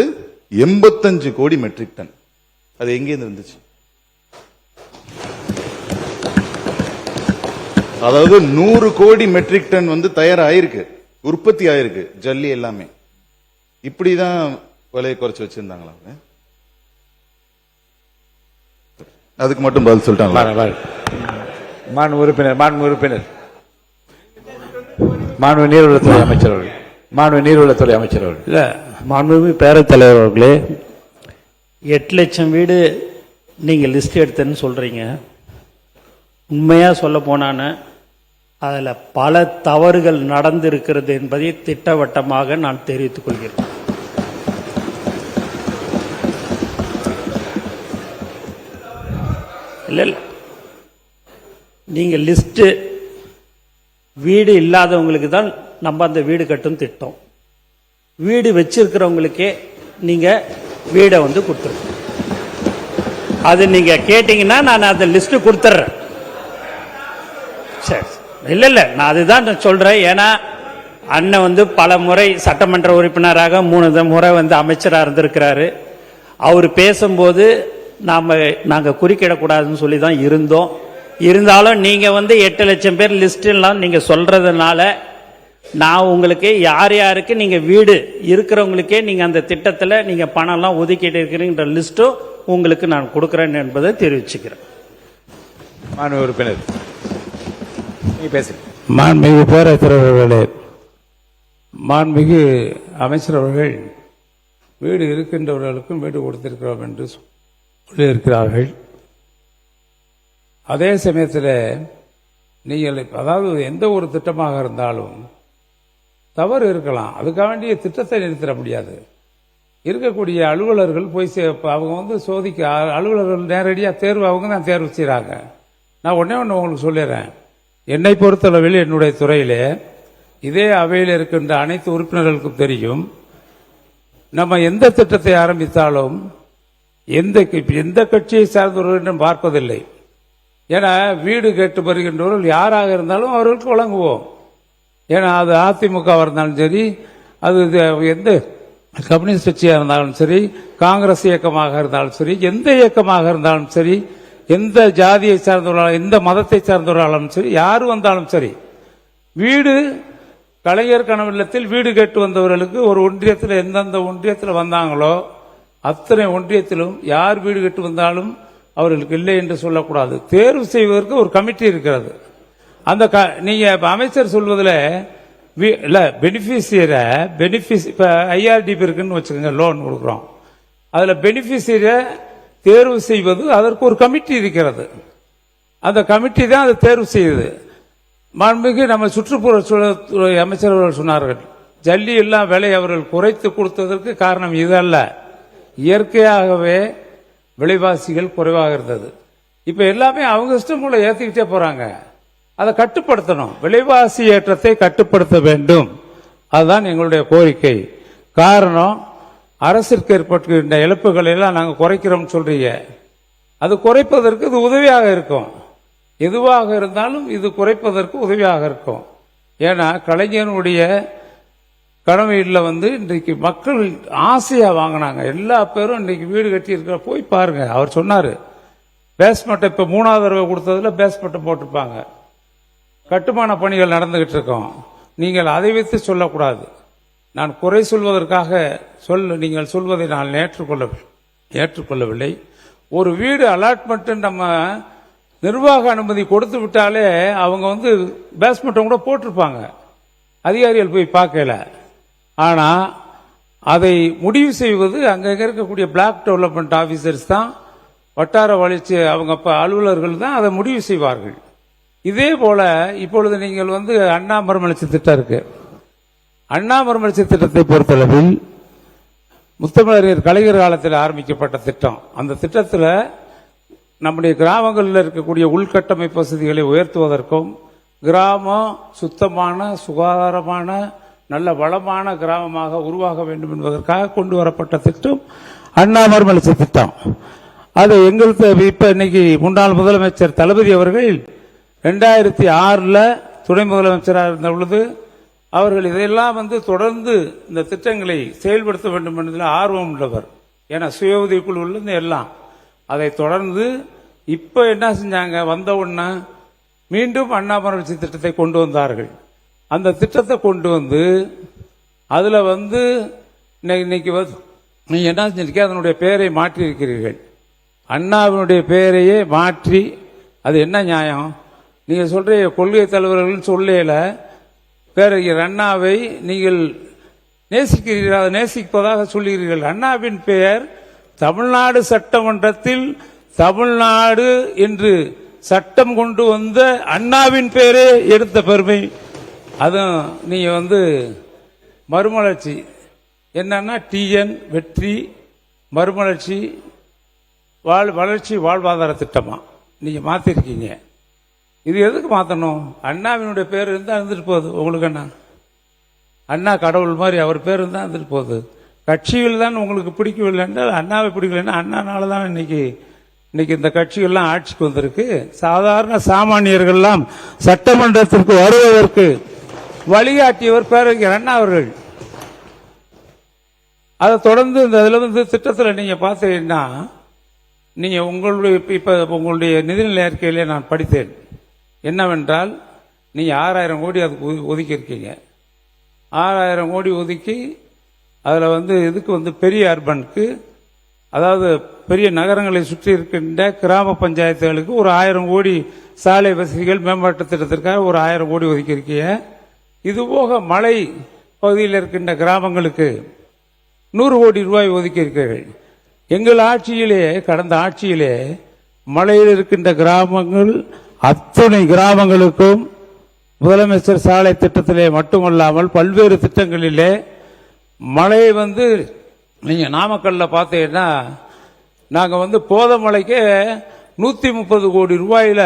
85 கோடி மெட்ரிக் டன். அது எங்கேருந்து இருந்துச்சு? அதாவது 100 கோடி மெட்ரிக் டன் தயாராயிருக்கு, உற்பத்தி ஆயிருக்கு ஜல்லி எல்லாமே. இப்படிதான் விலையை குறைச்சு வச்சிருந்தாங்களா? அதுக்கு மட்டும் பதில் சொல்லிட்டாங்க. மாண்பு உறுப்பினர் மாண்பு நீர்வளத்துறை அமைச்சர் அவர்கள். இல்ல, மாண்புமிகு பேரவைத் தலைவர் அவர்களே, 8 லட்சம் வீடு நீங்க லிஸ்ட் எடுத்தேன்னு சொல்றீங்க. உண்மையா சொல்ல போனான்னு அதுல பல தவறுகள் நடந்திருக்கிறது என்பதை திட்டவட்டமாக நான் தெரிவித்துக் கொள்கிறேன். இல்ல, நீங்க லிஸ்ட் வீடு இல்லாதவங்களுக்கு தான் நம்ம அந்த வீடு கட்டும் திட்டம். வீடு வச்சிருக்கிறவங்களுக்கே நீங்க வீடை வந்து கொடுத்துருக்கோம். அது நீங்க கேட்டீங்கன்னா நான் அந்த லிஸ்ட் கொடுத்துட்றேன். சரி, இல்ல நான் அதுதான் சொல்றேன். ஏன்னா அண்ணன் வந்து பல முறை சட்டமன்ற உறுப்பினராக 3 முறை வந்து அமைச்சராக இருந்திருக்கிறாரு. அவர் பேசும்போது நாங்க குறுக்கிடக்கூடாதுன்னு சொல்லி தான் இருந்தோம். இருந்தாலும் நீங்க வந்து 8 லட்சம் பேர் லிஸ்ட் எல்லாம் நீங்க சொல்றதுனால நான் உங்களுக்கு யார் யாருக்கு நீங்க வீடு இருக்கிறவங்களுக்கே நீங்க அந்த திட்டத்தில் நீங்க பணம் எல்லாம் ஒதுக்கிட்டு இருக்கிறீங்க லிஸ்ட்டும் உங்களுக்கு நான் கொடுக்கிறேன் என்பதை தெரிவிச்சுக்கிறேன். மாண்பு உறுப்பினர் மாண்புமிகு பேரவைத் தலைவர் அவர்களே, மாண்புமிகு அமைச்சர் அவர்கள் வீடு இருக்கின்றவர்களுக்கும் வீடு கொடுத்திருக்கிறோம் என்று சொல்லியிருக்கிறார்கள். அதே சமயத்தில் நீங்கள் அதாவது எந்த ஒரு திட்டமாக இருந்தாலும் தவறு இருக்கலாம், அதுக்காக வேண்டிய திட்டத்தை நிறுத்திட முடியாது. இருக்கக்கூடிய அலுவலர்கள் போய் அவங்க வந்து சோதிக்க அலுவலர்கள் நேரடியாக தேர்வு அவங்க தான் தேர்வு செய்கிறாங்க. நான் ஒன்று உங்களுக்கு சொல்லிடுறேன். என்னை பொறுத்தளவில் என்னுடைய துறையிலே இதே அவையில் இருக்கின்ற அனைத்து உறுப்பினர்களுக்கும் தெரியும், நம்ம எந்த திட்டத்தை ஆரம்பித்தாலும் எந்த கட்சியை சார்ந்தவர்கள் பார்ப்பதில்லை. ஏன்னா வீடு கேட்டு வருகின்றவர்கள் யாராக இருந்தாலும் அவர்களுக்கு வழங்குவோம். ஏன்னா அது அதிமுகவாக இருந்தாலும் சரி, அது எந்த கம்யூனிஸ்ட் கட்சியாக இருந்தாலும் சரி, காங்கிரஸ் இயக்கமாக இருந்தாலும் சரி, எந்த இயக்கமாக இருந்தாலும் சரி, எந்த ஜாதியை சார்ந்தவர்களாலும் எந்த மதத்தை சார்ந்தவர்களாலும் சரி, யார் வந்தாலும் சரி, வீடு கலைஞர் கனவில்லத்தில் வீடு கேட்டு வந்தவர்களுக்கு ஒரு ஒன்றியத்தில் எந்தெந்த ஒன்றியத்தில் வந்தாங்களோ அத்தனை ஒன்றியத்திலும் யார் வீடு கேட்டு வந்தாலும் அவர்களுக்கு இல்லை என்று சொல்லக்கூடாது. தேர்வு செய்வதற்கு ஒரு கமிட்டி இருக்கிறது. அந்த நீங்க அமைச்சர் சொல்வதில் இல்ல பெனிஃபிஷியரை இப்ப IRDP இருக்குன்னு வச்சுக்கோங்க, லோன் கொடுக்குறோம். அதுல பெனிஃபிஷியரை தேர்வு செய்வது அதற்கு ஒரு கமிட்டி இருக்கிறது. அந்த கமிட்டி தான் அதை தேர்வு செய்யுது. மாண்புமிகு நம்ம சுற்றுப்புறத்துறை அமைச்சர் அவர்கள் சொன்னார்கள், ஜல்லி எல்லாம் விலை அவர்கள் குறைத்து கொடுத்ததற்கு காரணம் இதல்ல, இயற்கையாகவே விலைவாசிகள் குறைவாக இருந்தது. இப்ப எல்லாமே அவங்க இஷ்டம் போல ஏத்திக்கிட்டே போறாங்க. அதை கட்டுப்படுத்தணும், விலைவாசி ஏற்றத்தை கட்டுப்படுத்த வேண்டும். அதுதான் எங்களுடைய கோரிக்கை. காரணம், அரசிற்கு ஏற்பட்டுகின்ற இழப்புகளை எல்லாம் நாங்கள் குறைக்கிறோம் சொல்றீங்க, அது குறைப்பதற்கு இது உதவியாக இருக்கும். எதுவாக இருந்தாலும் இது குறைப்பதற்கு உதவியாக இருக்கும். ஏன்னா கலைஞனுடைய கனவு இல்லம் வந்து இன்றைக்கு மக்கள் ஆசையா வாங்கினாங்க. எல்லா பேரும் இன்றைக்கு வீடு கட்டி இருக்கிற போய் பாருங்க. அவர் சொன்னாரு பேஸ்மெண்ட் இப்ப 3வது தடவை கொடுத்ததுல பேஸ்மெண்ட் போட்டிருப்பாங்க. கட்டுமான பணிகள் நடந்துகிட்டு இருக்கோம். நீங்கள் அதை வைத்து சொல்லக்கூடாது. நான் குறை சொல்வதற்காக நீங்கள் சொல்வதை நான் ஏற்றுக்கொள்ளவில்லை. ஒரு வீடு அலாட்மெண்ட் நம்ம நிர்வாக அனுமதி கொடுத்து விட்டாலே அவங்க வந்து பேஸ்மெண்ட்டும் கூட போட்டிருப்பாங்க, அதிகாரிகள் போய் பார்க்கல. ஆனா அதை முடிவு செய்வது அங்க இருக்கக்கூடிய பிளாக் டெவலப்மெண்ட் ஆபீசர்ஸ் தான், வட்டார வளர்ச்சி அவங்க அலுவலர்கள் தான் அதை முடிவு செய்வார்கள். இதே போல இப்பொழுது நீங்கள் வந்து அண்ணா மறுமலர்ச்சி திட்டம் இருக்கு. அண்ணா மறுமலர்ச்சி திட்டத்தை பொறுத்தளவில் முத்தமிழறிஞர் கலைஞர் காலத்தில் ஆரம்பிக்கப்பட்ட திட்டம். அந்த திட்டத்தில் நம்முடைய கிராமங்களில் இருக்கக்கூடிய உள்கட்டமைப்பு வசதிகளை உயர்த்துவதற்கும், கிராமம் சுத்தமான சுகாதாரமான நல்ல வளமான கிராமமாக உருவாக வேண்டும் என்பதற்காக கொண்டு வரப்பட்ட திட்டம் அண்ணா மறுமலர்ச்சி திட்டம். அது எங்களுக்கு இப்ப இன்னைக்கு முன்னாள் முதலமைச்சர் தளபதி அவர்கள் 2006 துணை முதலமைச்சராக இருந்த பொழுது அவர்கள் இதையெல்லாம் வந்து தொடர்ந்து இந்த திட்டங்களை செயல்படுத்த வேண்டும் என்பதில் ஆர்வம் உள்ளவர். ஏன்னா சுய உதவி குழுவிலிருந்து எல்லாம் அதை தொடர்ந்து இப்ப என்ன செஞ்சாங்க, வந்த உடனே மீண்டும் அண்ணா மறுமலர்ச்சி திட்டத்தை கொண்டு வந்தார்கள். அந்த திட்டத்தை கொண்டு வந்து அதுல வந்து இன்னைக்கு நீங்க என்ன செஞ்சிருக்கீங்க, அதனுடைய பெயரை மாற்றி இருக்கிறீர்கள். அண்ணாவினுடைய பெயரையே மாற்றி அது என்ன நியாயம்? நீங்க சொல்ற கொள்கை தலைவர்கள் சொல்லல பேரறிஞர் அண்ணாவை நீங்கள் நேசிக்கிறீர்கள், நேசிப்பதாக சொல்கிறீர்கள். அண்ணாவின் பெயர் தமிழ்நாடு சட்டமன்றத்தில் தமிழ்நாடு என்று சட்டம் கொண்டு வந்த அண்ணாவின் பெயரே எடுத்த பெருமை. அதுவும் நீங்க மறுமலர்ச்சி என்னன்னா டிஎன் வெற்றி மறுமலர்ச்சி வளர்ச்சி வாழ்வாதார திட்டமா நீங்க மாத்திருக்கீங்க. இது எதுக்கு மாத்தணும்? அண்ணாவினுடைய பேர் இருந்தா இருந்துட்டு போகுது. உங்களுக்கு என்ன அண்ணா கடவுள் மாதிரி அவர் பேர் இருந்தா இருந்துட்டு போகுது. கட்சிகள் தான் உங்களுக்கு பிடிக்கவில்லை என்றால் அண்ணாவை பிடிக்கலன்னா அண்ணானால தான் இன்னைக்கு இந்த கட்சிகள்லாம் ஆட்சிக்கு வந்திருக்கு. சாதாரண சாமானியர்கள்லாம் சட்டமன்றத்திற்கு வருவதற்கு வழிகாட்டியவர் பேரறிஞர் அண்ணா அவர்கள். அதை தொடர்ந்து இந்த இதுல திட்டத்தில் நீங்க பார்த்தீங்கன்னா நீங்க உங்களுடைய நிதிநிலை அறிக்கையிலே நான் படித்தேன் என்னவென்றால் நீங்க 6000 கோடி அதுக்கு ஒதுக்கி இருக்கீங்க. 6000 கோடி ஒதுக்கி அதுல இதுக்கு பெரிய அர்பனுக்கு, அதாவது பெரிய நகரங்களை சுற்றி இருக்கின்ற கிராம பஞ்சாயத்துகளுக்கு ஒரு 1000 கோடி சாலை வசதிகள் மேம்பாட்டு திட்டத்திற்காக ஒரு 1000 கோடி ஒதுக்கி இருக்கீங்க. இதுபோக மலை பகுதியில் இருக்கின்ற கிராமங்களுக்கு 100 கோடி ரூபாய் ஒதுக்கி இருக்கிறீர்கள். எங்கள் ஆட்சியிலே, கடந்த ஆட்சியிலே மலையில் இருக்கின்ற கிராமங்கள் அத்தனை கிராமங்களுக்கும் முதலமைச்சர் சாலை திட்டத்திலே மட்டுமல்லாமல் பல்வேறு திட்டங்களிலே மழை நீங்க நாமக்கல்ல பார்த்தீங்கன்னா நாங்க போதமலைக்கு 130 கோடி ரூபாயில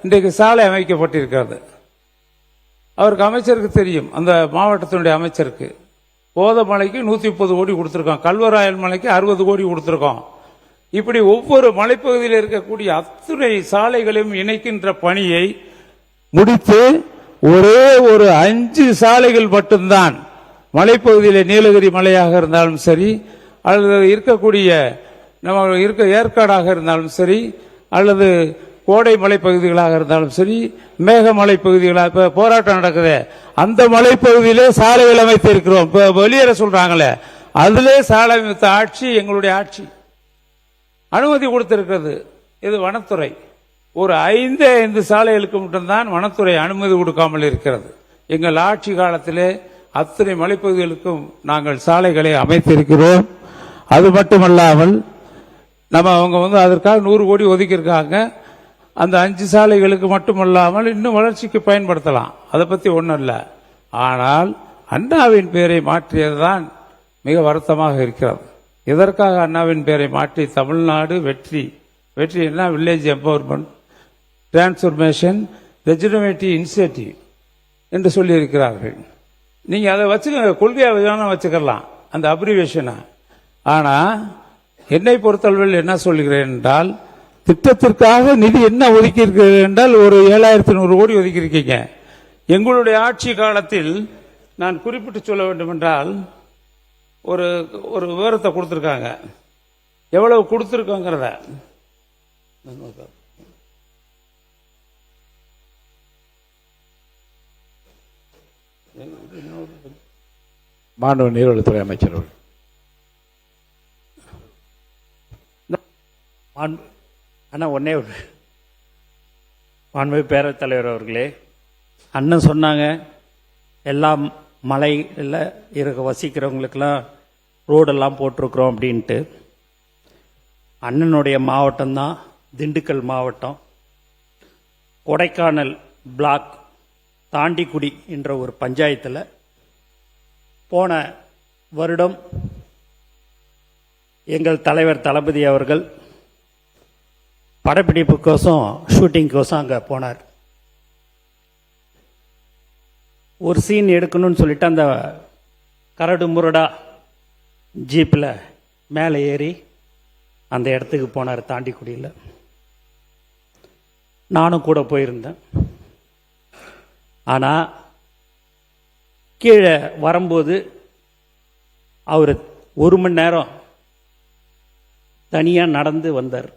இன்றைக்கு சாலை அமைக்கப்பட்டிருக்கிறது. அவருக்கு அமைச்சருக்கு தெரியும், அந்த மாவட்டத்தினுடைய அமைச்சருக்கு. போதமலைக்கு 130 கோடி கொடுத்திருக்கோம், கல்வராயன் மலைக்கு 60 கோடி கொடுத்திருக்கோம். இப்படி ஒவ்வொரு மலைப்பகுதியில் இருக்கக்கூடிய அத்தனை சாலைகளையும் இணைக்கின்ற பணியை முடித்து ஒரே ஒரு 5 சாலைகள் மட்டும்தான் மலைப்பகுதியில் நீலகிரி மலையாக இருந்தாலும் சரி, அல்லது இருக்கக்கூடிய நம்ம ஏற்காடாக இருந்தாலும் சரி, அல்லது கோடை மலைப்பகுதிகளாக இருந்தாலும் சரி, மேகமலை பகுதிகளாக இப்ப போராட்டம் நடக்குது அந்த மலைப்பகுதியிலே சாலைகள் அமைத்திருக்கிறோம். இப்ப வெளியேற சொல்றாங்களே அதிலே சாலை அமைத்த ஆட்சி எங்களுடைய ஆட்சி. அனுமதி கொடுத்திருக்கிறது இது வனத்துறை. ஒரு 5 சாலைகளுக்கு மட்டும்தான் வனத்துறை அனுமதி கொடுக்காமல் இருக்கிறது. எங்கள் ஆட்சி காலத்திலே அத்தனை மலைப்பகுதிகளுக்கும் நாங்கள் சாலைகளை அமைத்திருக்கிறோம். அது மட்டுமல்லாமல் அவங்க அதற்காக 100 கோடி ஒதுக்கியிருக்காங்க. அந்த 5 சாலைகளுக்கு மட்டுமல்லாமல் இன்னும் வளர்ச்சிக்கு பயன்படுத்தலாம், அதை பத்தி ஒன்றும் இல்லை. ஆனால் அண்ணாவின் பெயரை மாற்றியதுதான் மிக வருத்தமாக இருக்கிறது. இதற்காக அண்ணாவின் பெயரை மாற்றி தமிழ்நாடு வெற்றி என்ன வில்லேஜ் எம்பவர்மெண்ட் டிரான்ஸ்பர்மேஷன் ரெஜினவேட்டிவ் இனிஷியேட்டிவ் என்று சொல்லி இருக்கிறார்கள். நீங்க அதை வச்சுக்க, கொள்கையை வச்சுக்கலாம் அந்த அப்ரிவேஷனை. ஆனா என்னை பொறுத்தளவில் என்ன சொல்கிறேன் என்றால், திட்டத்திற்காக நிதி என்ன ஒதுக்கி இருக்கிறது என்றால் ஒரு 7100 கோடி ஒதுக்கி இருக்கீங்க. எங்களுடைய ஆட்சி காலத்தில் நான் குறிப்பிட்டு சொல்ல வேண்டும் என்றால் ஒரு விவரத்தை கொடுத்திருக்காங்க, எவ்வளவு கொடுத்திருக்கோங்கிறத. மாணவ நீர்வளத்துறை அமைச்சர் அவர்கள். அண்ணா ஒன்னே ஒரு மாண்புமிகு பேரவைத் தலைவர் அவர்களே, அண்ணன் சொன்னாங்க எல்லாம் மலையில் இருக்க வசிக்கிறவங்களுக்கெல்லாம் ரோடெல்லாம் போட்டிருக்கிறோம் அப்படின்ட்டு. அண்ணனுடைய மாவட்டம்தான் திண்டுக்கல் மாவட்டம். கொடைக்கானல் பிளாக் தாண்டிக்குடி என்ற ஒரு பஞ்சாயத்தில் போன வருடம் எங்கள் தலைவர் தளபதி அவர்கள் படப்பிடிப்புக்கோசம் ஷூட்டிங்கோசம் அங்கே போனார். ஒரு சீன் எடுக்கணும்னு சொல்லிட்டு அந்த கரடு முரடா ஜீப்பில் மேலே ஏறி அந்த இடத்துக்கு போனார் தாண்டிக்குடியில். நானும் கூட போயிருந்தேன். ஆனால் கீழே வரும்போது அவர் 1 மணி நேரம் தனியாக நடந்து வந்தார்.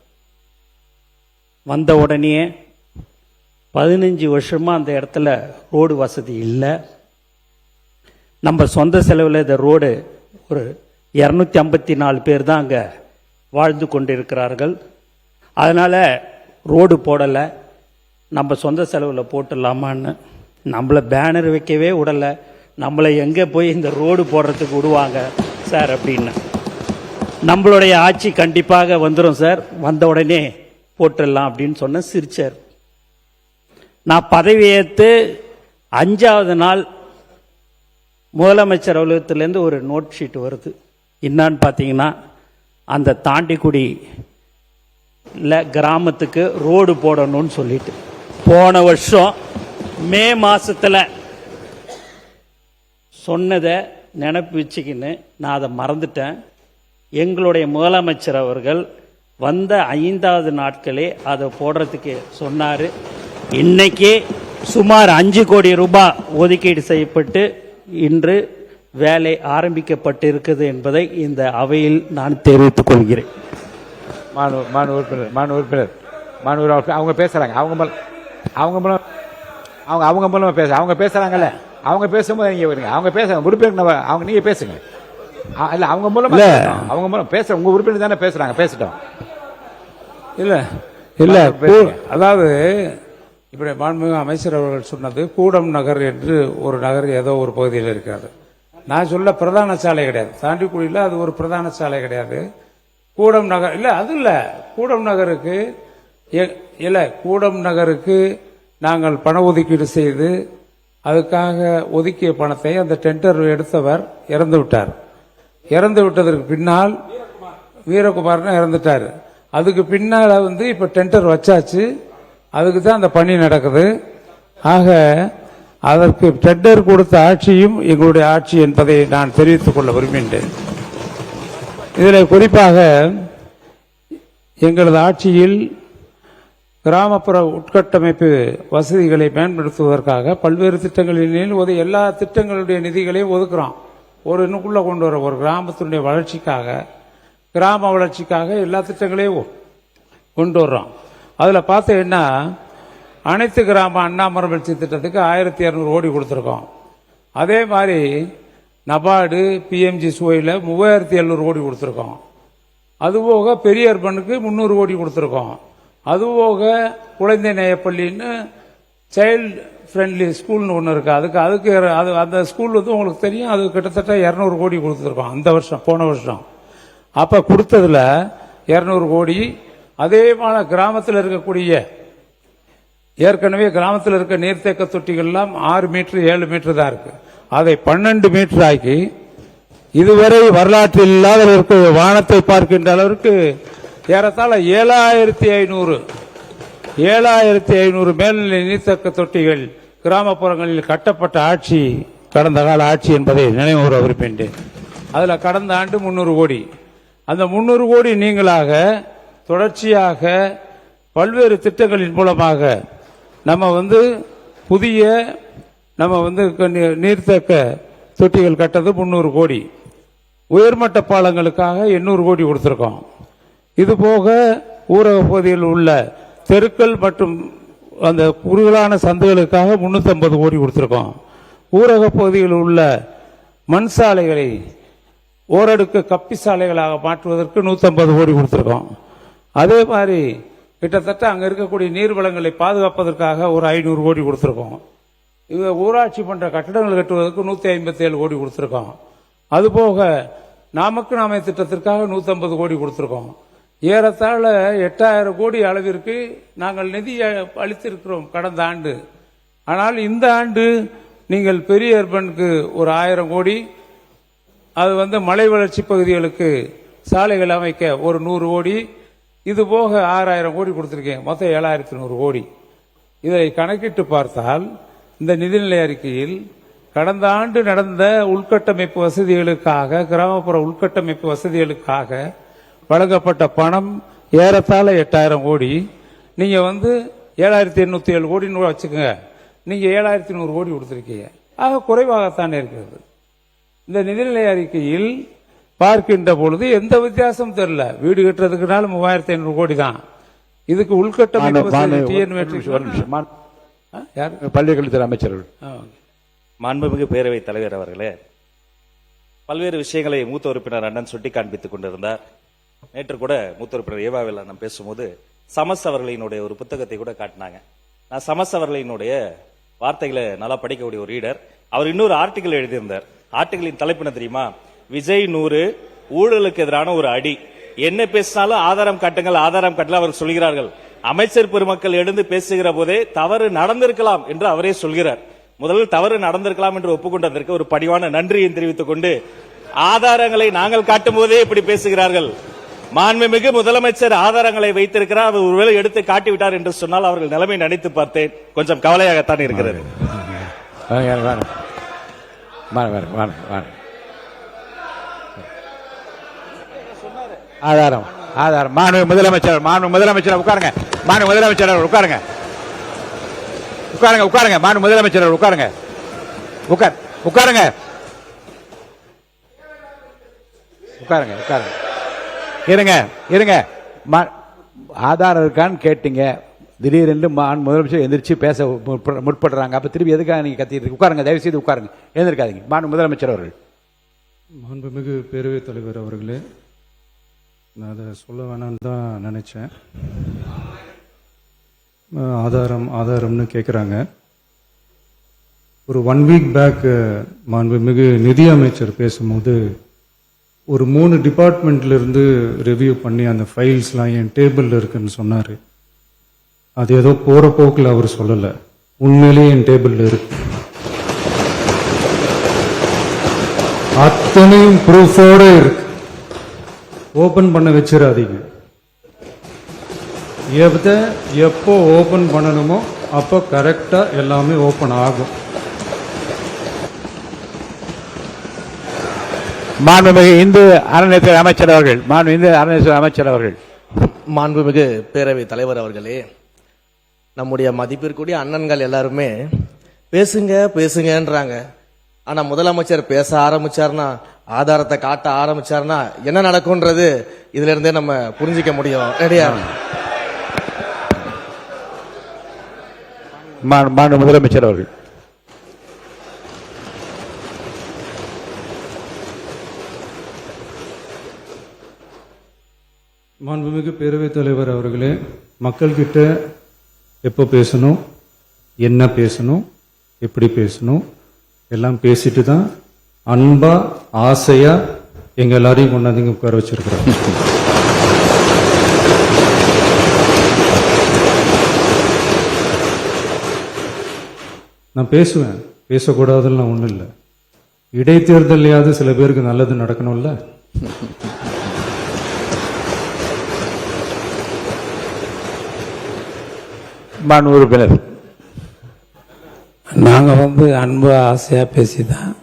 வந்த உடனே 15 வருஷமா அந்த இடத்துல ரோடு வசதி இல்லை. நம்ம சொந்த செலவில் இந்த ரோடு ஒரு 254 பேர் தான் அங்கே வாழ்ந்து கொண்டிருக்கிறார்கள். அதனால் ரோடு போடலை, நம்ம சொந்த செலவில் போட்டுடலாமான்னு. நம்மளை பேனர் வைக்கவே விடலை, நம்மளை எங்கே போய் இந்த ரோடு போடுறதுக்கு விடுவாங்க சார் அப்படின்னு. நம்மளுடைய ஆட்சி கண்டிப்பாக வந்துடும் சார், வந்த உடனே போட்டுடலாம் அப்படின்னு சொன்ன சிரிச்சார். நான் பதவியேற்று 5வது நாள் முதலமைச்சர் அலுவலகத்திலேருந்து ஒரு நோட் ஷீட் வருது. என்னான்னு பார்த்தீங்கன்னா, அந்த தாண்டிக்குடி கிராமத்துக்கு ரோடு போடணும்னு சொல்லிட்டு போன வருஷம் மே மாசத்துல சொன்னதை நினைப்பு வச்சுக்கின்னு நான் அதை மறந்துட்டேன். எங்களுடைய முதலமைச்சர் அவர்கள் வந்த 5வது நாட்களே அதை போடுறதுக்கு சொன்னார். இன்னைக்கு சுமார் 5 கோடி ரூபாய் ஒதுக்கீடு செய்யப்பட்டு இன்று வேலை ஆரம்பிக்கப்பட்டு இருக்குது என்பதை இந்த அவையில் நான் தெரிவித்துக் கொள்கிறேன். மாண்பு உறுப்பினர் அவங்க பேசுறாங்க. அவங்க மூலமா பேச அவங்க பேசுறாங்கல்ல, அவங்க பேசும்போது நீங்க வருங்க. அவங்க பேச உறுப்பினர் அவங்க நீங்க பேசுங்க. இல்ல அவங்க மூலம் பேச உங்க உறுப்பினர் தானே பேசுறாங்க, பேசட்டும். இல்ல அதாவது இப்படி மாண்புமிகு அமைச்சர் அவர்கள் சொன்னது கூடம் நகர் என்று ஒரு நகர் ஏதோ ஒரு பகுதியில் இருக்கிறது. நான் சொல்ல பிரதான சாலை கிடையாது, தாண்டிக்குடியில் அது ஒரு பிரதான சாலை கிடையாது. கூடம் நகர் இல்ல, அது இல்ல. கூடம் நகருக்கு நாங்கள் பண ஒதுக்கீடு செய்து அதுக்காக ஒதுக்கிய பணத்தை அந்த டெண்டர் எடுத்தவர் இறந்து விட்டார். இறந்து விட்டதற்கு பின்னால் வீரகுமார்னு இறந்துட்டார். அதுக்கு பின்னால இப்ப டெண்டர் வச்சாச்சு, அதுக்கு தான் அந்த பணி நடக்குது. ஆக அதற்கு டெண்டர் கொடுத்த ஆட்சியும் எங்களுடைய ஆட்சி என்பதை நான் தெரிவித்துக் கொள்ள விரும்புகின்றேன். இதில் குறிப்பாக எங்களது ஆட்சியில் கிராமப்புற உட்கட்டமைப்பு வசதிகளை மேம்படுத்துவதற்காக பல்வேறு திட்டங்களில் எல்லா திட்டங்களுடைய நிதிகளையும் ஒதுக்குறோம். ஒரு இன்னுக்குள்ள கொண்டு வர ஒரு கிராமத்தினுடைய வளர்ச்சிக்காக, கிராம வளர்ச்சிக்காக எல்லா திட்டங்களையும் கொண்டு வர்றோம். அதில் பார்த்தீங்கன்னா அனைத்து கிராம அண்ணாமரவளர்ச்சி திட்டத்துக்கு 1200 கோடி கொடுத்துருக்கோம். அதே மாதிரி நபார்டு பிஎம்ஜி சுவையில் 3700 கோடி கொடுத்துருக்கோம். அதுபோக பெரிய அர்பனுக்கு 300 கோடி கொடுத்துருக்கோம். அதுபோக குழந்தை நேயப்பள்ளின்னு சைல்டு ஃப்ரெண்ட்லி ஸ்கூல்னு ஒன்று இருக்கு, அதுக்கு அந்த ஸ்கூல் உங்களுக்கு தெரியும், அது கிட்டத்தட்ட 200 கோடி கொடுத்துருக்கோம் அந்த வருஷம், போன வருஷம். அப்ப கொடுத்ததுல 200 கோடி. அதே மாதிரி கிராமத்தில் இருக்கக்கூடிய ஏற்கனவே கிராமத்தில் இருக்க நீர்த்தேக்க தொட்டிகள்லாம் 6 மீட்டர் 7 மீட்டர் தான் இருக்கு, அதை 12 மீட்டர் ஆக்கி இதுவரை வரலாற்றில் இல்லாத வானத்தை பார்க்கின்ற அளவிற்கு ஏறத்தாழ 7500 மேல்நிலை நீர்த்தேக்க தொட்டிகள் கிராமப்புறங்களில் கட்டப்பட்ட ஆட்சி கடந்த கால ஆட்சி என்பதை நினைவுற விரும்புகின்றேன். அதில் கடந்த ஆண்டு 300 கோடி. அந்த 300 கோடி நீங்களாக தொடர்ச்சியாக பல்வேறு திட்டங்களின் மூலமாக நம்ம புதிய நீர்த்தேக்க தொட்டிகள் கட்டது 300 கோடி. உயர்மட்ட பாலங்களுக்காக 800 கோடி கொடுத்திருக்கோம். இது போக ஊரக பகுதியில் உள்ள தெருக்கள் மற்றும் அந்த குறுகலான சந்தைகளுக்காக 350 கோடி கொடுத்திருக்கோம். ஊரக பகுதியில் உள்ள மண் சாலைகளை ஓரடுக்கு கப்பி சாலைகளாக மாற்றுவதற்கு 150 கோடி கொடுத்திருக்கோம். அதே மாதிரி கிட்டத்தட்ட அங்க இருக்கக்கூடிய நீர்வளங்களை பாதுகாப்பதற்காக ஒரு 500 கோடி கொடுத்திருக்கோம். இது ஊராட்சி மன்ற கட்டடங்கள் கட்டுவதற்கு 157 கோடி கொடுத்திருக்கோம். அதுபோக நாமக்கு நாமே திட்டத்திற்காக 150 கோடி கொடுத்திருக்கோம். ஏறத்தாழ 8000 கோடி அளவிற்கு நாங்கள் நிதி அளித்திருக்கிறோம் கடந்த ஆண்டு. ஆனால் இந்த ஆண்டு நீங்கள் பெரிய அர்பனுக்கு ஒரு 1000 கோடி, அது மலை வளர்ச்சி பகுதிகளுக்கு சாலைகள் அமைக்க ஒரு 100 கோடி, இது போக 6000 கோடி கொடுத்திருக்கேன். மொத்தம் 7100 கோடி. இதை கணக்கிட்டு பார்த்தால் இந்த நிதிநிலை அறிக்கையில் கடந்த ஆண்டு நடந்த உள்கட்டமைப்பு வசதிகளுக்காக, கிராமப்புற உள்கட்டமைப்பு வசதிகளுக்காக வழங்கப்பட்ட பணம் ஏறத்தாழ 8000 கோடி. நீங்க 7807 கோடின்னு வச்சுக்கோங்க, நீங்க 7100 கோடி கொடுத்திருக்கீங்க. ஆக குறைவாகத்தானே இருக்கிறது. இந்த நிதிநிலை அறிக்கையில் பார்க்கின்ற பொழுது எந்த வித்தியாசம் தெரியல. வீடு கட்டுறதுக்குனால 3500 கோடி தான். இதுக்கு உள்கட்டமைப்பு பள்ளிக்கல்வித்துறை அமைச்சர்கள். மாண்புமிகு பேரவைத் தலைவர் அவர்களே, பல்வேறு விஷயங்களை மூத்த உறுப்பினர் அண்ணன் சுட்டி காண்பித்துக் கொண்டிருந்தார். நேற்று கூட மூத்த உறுப்பினர் ஏவாவில் நான் பேசும்போது சமஸ் அவர்களினுடைய ஒரு புத்தகத்தை கூட காட்டினாங்க. நான் சமஸ் அவர்களினுடைய வார்த்தைகளை நல்லா படிக்கக்கூடிய ஒரு ரீடர். அவர் இன்னொரு ஆர்டிகல் எழுதியிருந்தார். ஆர்டிகலின் தலைப்பு என்ன தெரியுமா? விஜய் 100 ஊழலுக்கு எதிரான ஒரு அடி. என்ன பேசினாலும் ஆதாரம் காட்டுங்கள், ஆதாரம் காட்டல அவர் சொல்கிறார்கள். அமைச்சர் பெருமக்கள் எழுந்து பேசுகிற போதே தவறு நடந்திருக்கலாம் என்று அவரே சொல்கிறார். முதலில் தவறு நடந்திருக்கலாம் என்று ஒப்புக்கொண்டதற்கு ஒரு பணிவான நன்றியை தெரிவித்துக் கொண்டு, ஆதாரங்களை நாங்கள் காட்டும் போதே இப்படி பேசுகிறார்கள். மாண்புமிகு முதலமைச்சர் ஆதாரங்களை வைத்திருக்கிறார், அவர் ஒருவேளை எடுத்து காட்டிவிட்டார் என்று சொன்னால் அவர்கள் நிலைமை நினைத்து பார்த்தேன். கொஞ்சம் கவலையாகத்தான் இருக்கிறது. ஆதாரம் ஆதாரம். மாண்பு முதலமைச்சர் உட்காருங்க. மாண்பு முதலமைச்சர் உட்காருங்க. உட்காருங்க உட்காருங்க. மாண்பு முதலமைச்சர் உட்காருங்க. உட்காருங்க உட்காருங்க உட்காருங்க. இருங்க. ஆதாரம் இருக்கான்னு கேட்டீங்க. திடீரென்று முதலமைச்சர் எந்திரிச்சு பேச முற்படுறாங்க. அப்ப திருப்பி எதுக்காக நீங்க கத்திட்டு? உட்காருங்க, தயவு செய்து உட்காருங்க, எழுந்திருக்காதீங்க. மாண்பு முதலமைச்சர் அவர்கள். மாண்புமிகு பேரவைத் தலைவர் அவர்களே, நான் அதை சொல்ல வேணான்னு தான் நினைச்சேன். ஆதாரம்னு கேட்குறாங்க. ஒரு 1 வீக் பேக் மாண்புமிகு நிதி அமைச்சர் பேசும்போது ஒரு 3 டிபார்ட்மெண்ட்ல இருந்து ரிவ்யூ பண்ணி அந்த ஃபைல்ஸ்லாம் என் டேபிள்ல இருக்குன்னு சொன்னாரு. அது ஏதோ போற போக்கில் அவர் சொல்லல, உண்மையிலேயே என் டேபிள்ல இருக்கு. அத்தனையும் ப்ரூஃபோட இருக்கு. ஓபன் பண்ண வச்சிடாதீங்க. எப்போ ஓபன் பண்ணணுமோ அப்போ கரெக்டா எல்லாமே ஓபன் ஆகும். மாண்புமிகு இந்து அறநிலையத்துறை அமைச்சர் அவர்கள். மாண்புமிகு பேரவைத் தலைவர் அவர்களே, நம்முடைய மதிப்பிற்குரிய அண்ணன்கள் எல்லாருமே பேசுங்கன்றாங்க. ஆனா முதலமைச்சர் பேச ஆரம்பிச்சார்னா, ஆதாரத்தை காட்ட ஆரம்பிச்சார்னா என்ன நடக்கும்ன்றது இதுல இருந்தே நம்ம புரிஞ்சிக்க முடியும். ரெடியா? மாண்பு முதலமைச்சர் அவர்கள். மாண்புமிகு பேரவைத் தலைவர் அவர்களே, மக்கள்கிட்ட எப்போ பேசணும், என்ன பேசணும், எப்படி பேசணும் எல்லாம் பேசிட்டு தான் அன்பா ஆசையா எங்க எல்லாரையும் கொண்டாந்து உட்கார வச்சிருக்கிறோம். நான் பேசுவேன், பேசக்கூடாதுன்னு ஒன்றும் இல்லை. இடைத்தேர்தலையாவது சில பேருக்கு நல்லது நடக்கணும்ல. உறுப்பினர், நாங்கள் அன்பு ஆசையாக பேசி தான்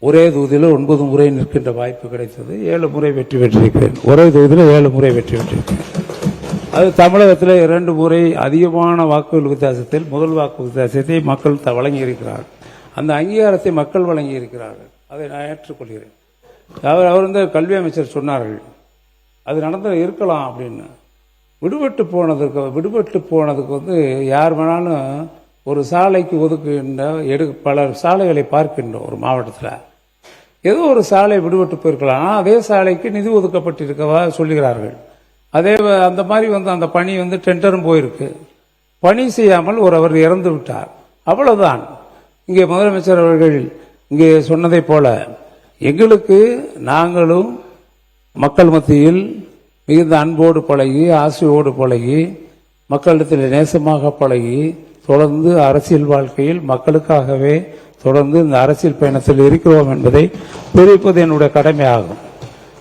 ஒரே தொகுதியில் 9 முறை நிற்கின்ற வாய்ப்பு கிடைத்தது. 7 முறை வெற்றி பெற்றிருக்கிறேன். ஒரே தொகுதியில் 7 முறை வெற்றி பெற்றிருக்கிறேன். அது தமிழகத்தில் 2 முறை அதிகமான வாக்குகள் வித்தியாசத்தில் முதல் வாக்கு வித்தியாசத்தை மக்கள் வழங்கியிருக்கிறார்கள். அந்த அங்கீகாரத்தை மக்கள் வழங்கியிருக்கிறார்கள். அதை நான் ஏற்றுக்கொள்கிறேன். அவர் கல்வி அமைச்சர் சொன்னார்கள், அது நடந்து இருக்கலாம் அப்படின்னு. விடுபட்டு போனதுக்கு யார் வேணாலும் ஒரு சாலைக்கு ஒதுக்குகின்ற பல சாலைகளை பார்க்கின்றோம். ஒரு மாவட்டத்தில் ஏதோ ஒரு சாலை விடுபட்டு போயிருக்கலாம், அதே சாலைக்கு நிதி ஒதுக்கப்பட்டிருக்கவா சொல்லுகிறார்கள். அந்த மாதிரி அந்த பணி டெண்டரும் போயிருக்கு. பணி செய்யாமல் அவர் இறந்து விட்டார், அவ்வளவுதான். இங்கே முதலமைச்சர் அவர்கள் இங்கே சொன்னதை போல எங்களுக்கு நாங்களும் மக்கள் மத்தியில் மிகுந்த அன்போடு பழகி, ஆசையோடு பழகி, மக்களிடத்தில் நேசமாக பழகி, தொடர்ந்து அரசியல் வாழ்க்கையில் மக்களுக்காகவே தொடர்ந்து இந்த அரசியல் பயணத்தில் இருக்கிறோம் என்பதை தெரிவிப்பது என்னுடைய கடமையாகும்.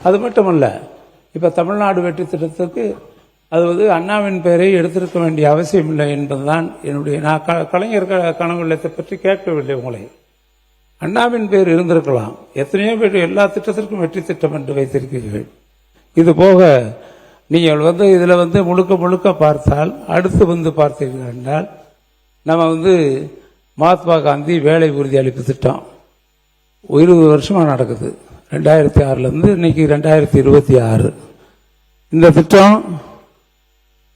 அது மட்டுமல்ல, இப்ப தமிழ்நாடு வெற்றி திட்டத்துக்கு அது அண்ணாவின் பெயரை எடுத்திருக்க வேண்டிய அவசியம் இல்லை என்பதுதான் என்னுடைய. நான் கலைஞர் கனவு இல்லத்தை பற்றி கேட்கவில்லை உங்களை. அண்ணாவின் பெயர் இருந்திருக்கலாம். எத்தனையோ பேர் எல்லா திட்டத்திற்கும் வெற்றி திட்டம் என்று வைத்திருக்கிறீர்கள். இது போக நீங்கள் இதுல முழுக்க பார்த்தால், அடுத்து பார்த்தீர்கள் என்றால், நம்ம மகாத்மா காந்தி வேலை உறுதி அளிப்பு திட்டம் 20 வருஷமா நடக்குது. 2006 இன்னைக்கு 2026. இந்த திட்டம்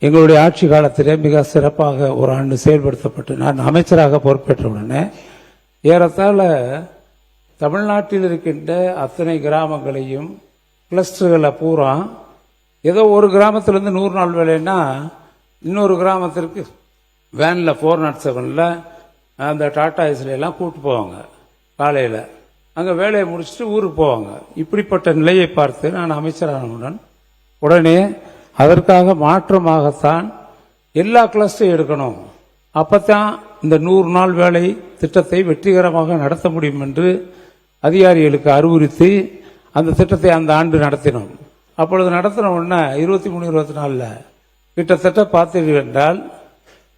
எங்களுடைய ஆட்சி காலத்திலே மிக சிறப்பாக ஒரு ஆண்டு செயல்படுத்தப்பட்டு நான் அமைச்சராக பொறுப்பேற்ற உடனே ஏறத்தாழ தமிழ்நாட்டில் இருக்கின்ற அத்தனை கிராமங்களையும் கிளஸ்டர்களை பூரா, ஏதோ ஒரு கிராமத்திலிருந்து 100 நாள் வேலைன்னா இன்னொரு கிராமத்திற்கு வேனில் 407ல் அந்த டாடா ஏஸ்ல எல்லாம் கூட்டு போவாங்க காலையில். அங்கே வேலையை முடிச்சுட்டு ஊருக்கு போவாங்க. இப்படிப்பட்ட நிலையை பார்த்து நான் அமைச்சரானவுடன் உடனே அதற்காக மாற்றமாகத்தான் எல்லா கிளஸ்டரையும் எடுக்கணும். அப்பத்தான் இந்த 100 நாள் வேலை திட்டத்தை வெற்றிகரமாக நடத்த முடியும் என்று அதிகாரிகளுக்கு அறிவுறுத்தி அந்த திட்டத்தை அந்த ஆண்டு நடத்தினோம். அப்பொழுது நடத்தின உடனே 23-24 கிட்டத்தட்ட பார்த்தீர்கள் என்றால்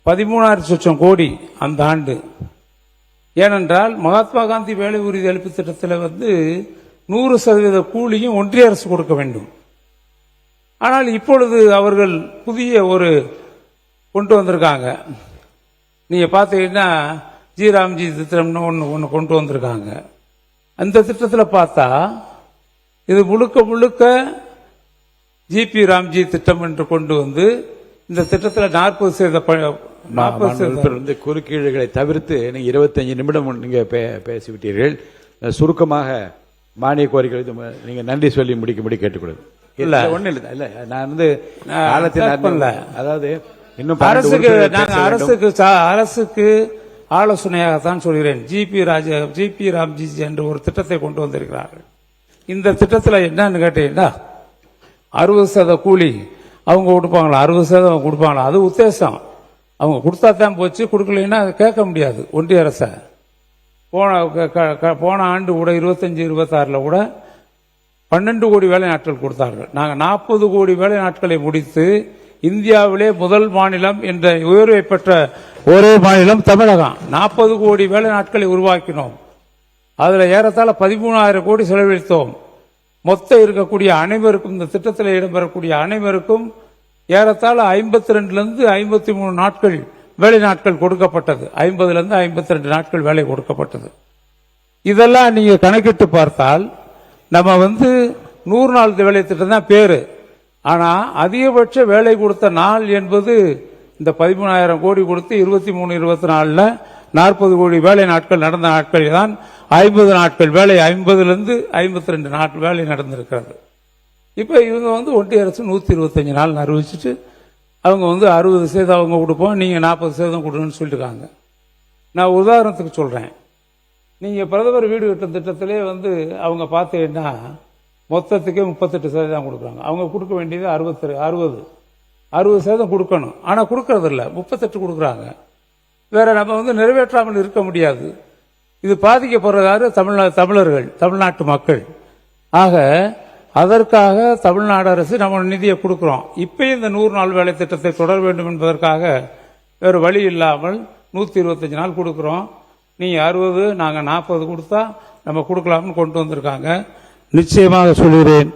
13,00,000 கோடி அந்த ஆண்டு. ஏனென்றால் மகாத்மா காந்தி வேலை உறுதி அளிப்பு திட்டத்தில் 100% கூலியும் ஒன்றிய அரசு கொடுக்க வேண்டும். ஆனால் இப்பொழுது அவர்கள் புதிய ஒரு கொண்டு வந்திருக்காங்க. நீங்க பார்த்தீங்கன்னா ஜி திட்டம்னு ஒன்று கொண்டு வந்திருக்காங்க. அந்த திட்டத்தில் பார்த்தா இது முழுக்க முழுக்க ஜிபி ராம்ஜி திட்டம் என்று கொண்டு வந்து இந்த திட்டத்தில் 40% குறுக்கீடுகளை தவிர்த்து நீங்க 25 நிமிடம் நீங்க பேசிவிட்டீர்கள். சுருக்கமாக மானிய கோரிக்கை நீங்க நன்றி சொல்லி முடிக்க கேட்டுக்கொள்ளுது. இல்ல ஒண்ணு இல்ல நான் அதாவது இன்னும் அரசுக்கு ஆலோசனையாகத்தான் சொல்கிறேன். ஜிபி ராம்ஜி என்ற ஒரு திட்டத்தை கொண்டு வந்திருக்கிறார்கள். இந்த திட்டத்தில் என்னன்னு கேட்டீங்கன்னா 60% கூலி அவங்க கொடுப்பாங்களா, 60% கொடுப்பாங்களா, அது உத்தேசம். அவங்க கொடுத்தா தான் போச்சு, கொடுக்கலைன்னா கேட்க முடியாது ஒன்றிய அரசை. போன ஆண்டு கூட 25-26 கூட 12 கோடி வேலை நாட்கள் கொடுத்தார்கள். நாங்கள் 40 கோடி வேலை நாட்களை முடித்து இந்தியாவிலே முதல் மாநிலம் என்ற உயர்வை பெற்ற ஒரே மாநிலம் தமிழகம். 40 கோடி வேலை நாட்களை உருவாக்கினோம். அதில் ஏறத்தாழ 13,000 கோடி செலவழித்தோம். மொத்தம் இருக்கக்கூடிய அனைவருக்கும், இந்த திட்டத்தில் இடம்பெறக்கூடிய அனைவருக்கும் ஏறத்தாழ 52 53 நாட்கள் வேலை நாட்கள் கொடுக்கப்பட்டது. 50 52 நாட்கள் வேலை கொடுக்கப்பட்டது. இதெல்லாம் நீங்க கணக்கிட்டு பார்த்தால் நம்ம 100 நாள் வேலை திட்டம் தான் பேரு. ஆனா அதிகபட்ச வேலை கொடுத்த நாள் என்பது இந்த 13,000 கோடி கொடுத்து 23-24 40 கோடி வேலை நாட்கள் நடந்த நாட்கள் தான் 50 நாட்கள் வேலை, 50 52 நாட்கள் வேலை நடந்திருக்கிறது. இப்ப இவங்க ஒன்றிய அரசு 125 நாள் அறிவிச்சுட்டு அவங்க 60% அவங்க கொடுப்போம், நீங்க 40% கொடுங்கன்னு சொல்லிருக்காங்க. நான் உதாரணத்துக்கு சொல்றேன். நீங்க பிரதமர் வீடு கட்டும் திட்டத்திலே அவங்க பார்த்தீங்கன்னா மொத்தத்துக்கே 38% கொடுக்குறாங்க. அவங்க கொடுக்க வேண்டியது 60% கொடுக்கணும். ஆனா கொடுக்கறது இல்ல, 38 கொடுக்குறாங்க. வேற நம்ம நிறைவேற்றாமல் இருக்க முடியாது. இது பாதிக்கப்படுறாரு தமிழர்கள், தமிழ்நாட்டு மக்கள். ஆக அதற்காக தமிழ்நாடு அரசு நம்ம நிதியை கொடுக்கிறோம். இப்பயும் இந்த 100 நாள் வேலை திட்டத்தை தொடர வேண்டும் என்பதற்காக வேறு வழி இல்லாமல் 125 நாள் கொடுக்கிறோம். நீங்க 60, நாங்க 40 கொடுத்தா நம்ம கொடுக்கலாம்னு கொண்டு வந்திருக்காங்க. நிச்சயமாக சொல்கிறேன்,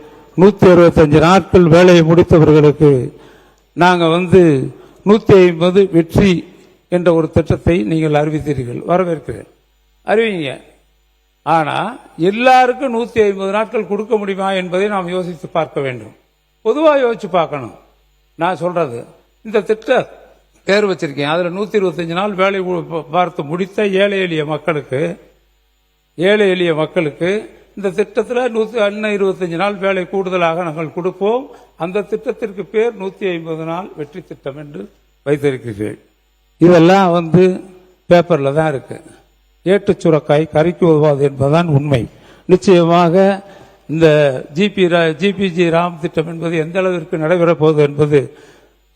165 நாட்கள் வேலையை முடித்தவர்களுக்கு நாங்க 150 வெற்றி என்ற ஒரு திட்டத்தை நீங்கள் அறிவித்தீர்கள், வரவேற்கிறேன், அறிவிங்க. ஆனா எல்லாருக்கும் 150 நாட்கள் கொடுக்க முடியுமா என்பதை நாம் யோசித்து பார்க்க வேண்டும். பொதுவாக யோசிச்சு பார்க்கணும். நான் சொல்றது, இந்த திட்ட பேர் வச்சிருக்கேன், அதுல 125 நாள் வேலை பார்த்து முடித்த ஏழை எளிய மக்களுக்கு இந்த திட்டத்தில் 125 நாள் வேலை கூடுதலாக நாங்கள் கொடுப்போம். அந்த திட்டத்திற்கு பேர் 150 நாள் வெற்றி திட்டம் என்று வைத்திருக்கிறீர்கள். இதெல்லாம் பேப்பர்ல தான் இருக்கு. ஏட்டு சுரக்காய் கறிக்கு உதவாது என்பதுதான் உண்மை. நிச்சயமாக இந்த ஜிபிஜி ராம் திட்டம் என்பது எந்த அளவிற்கு நடைபெறப் போகுது என்பது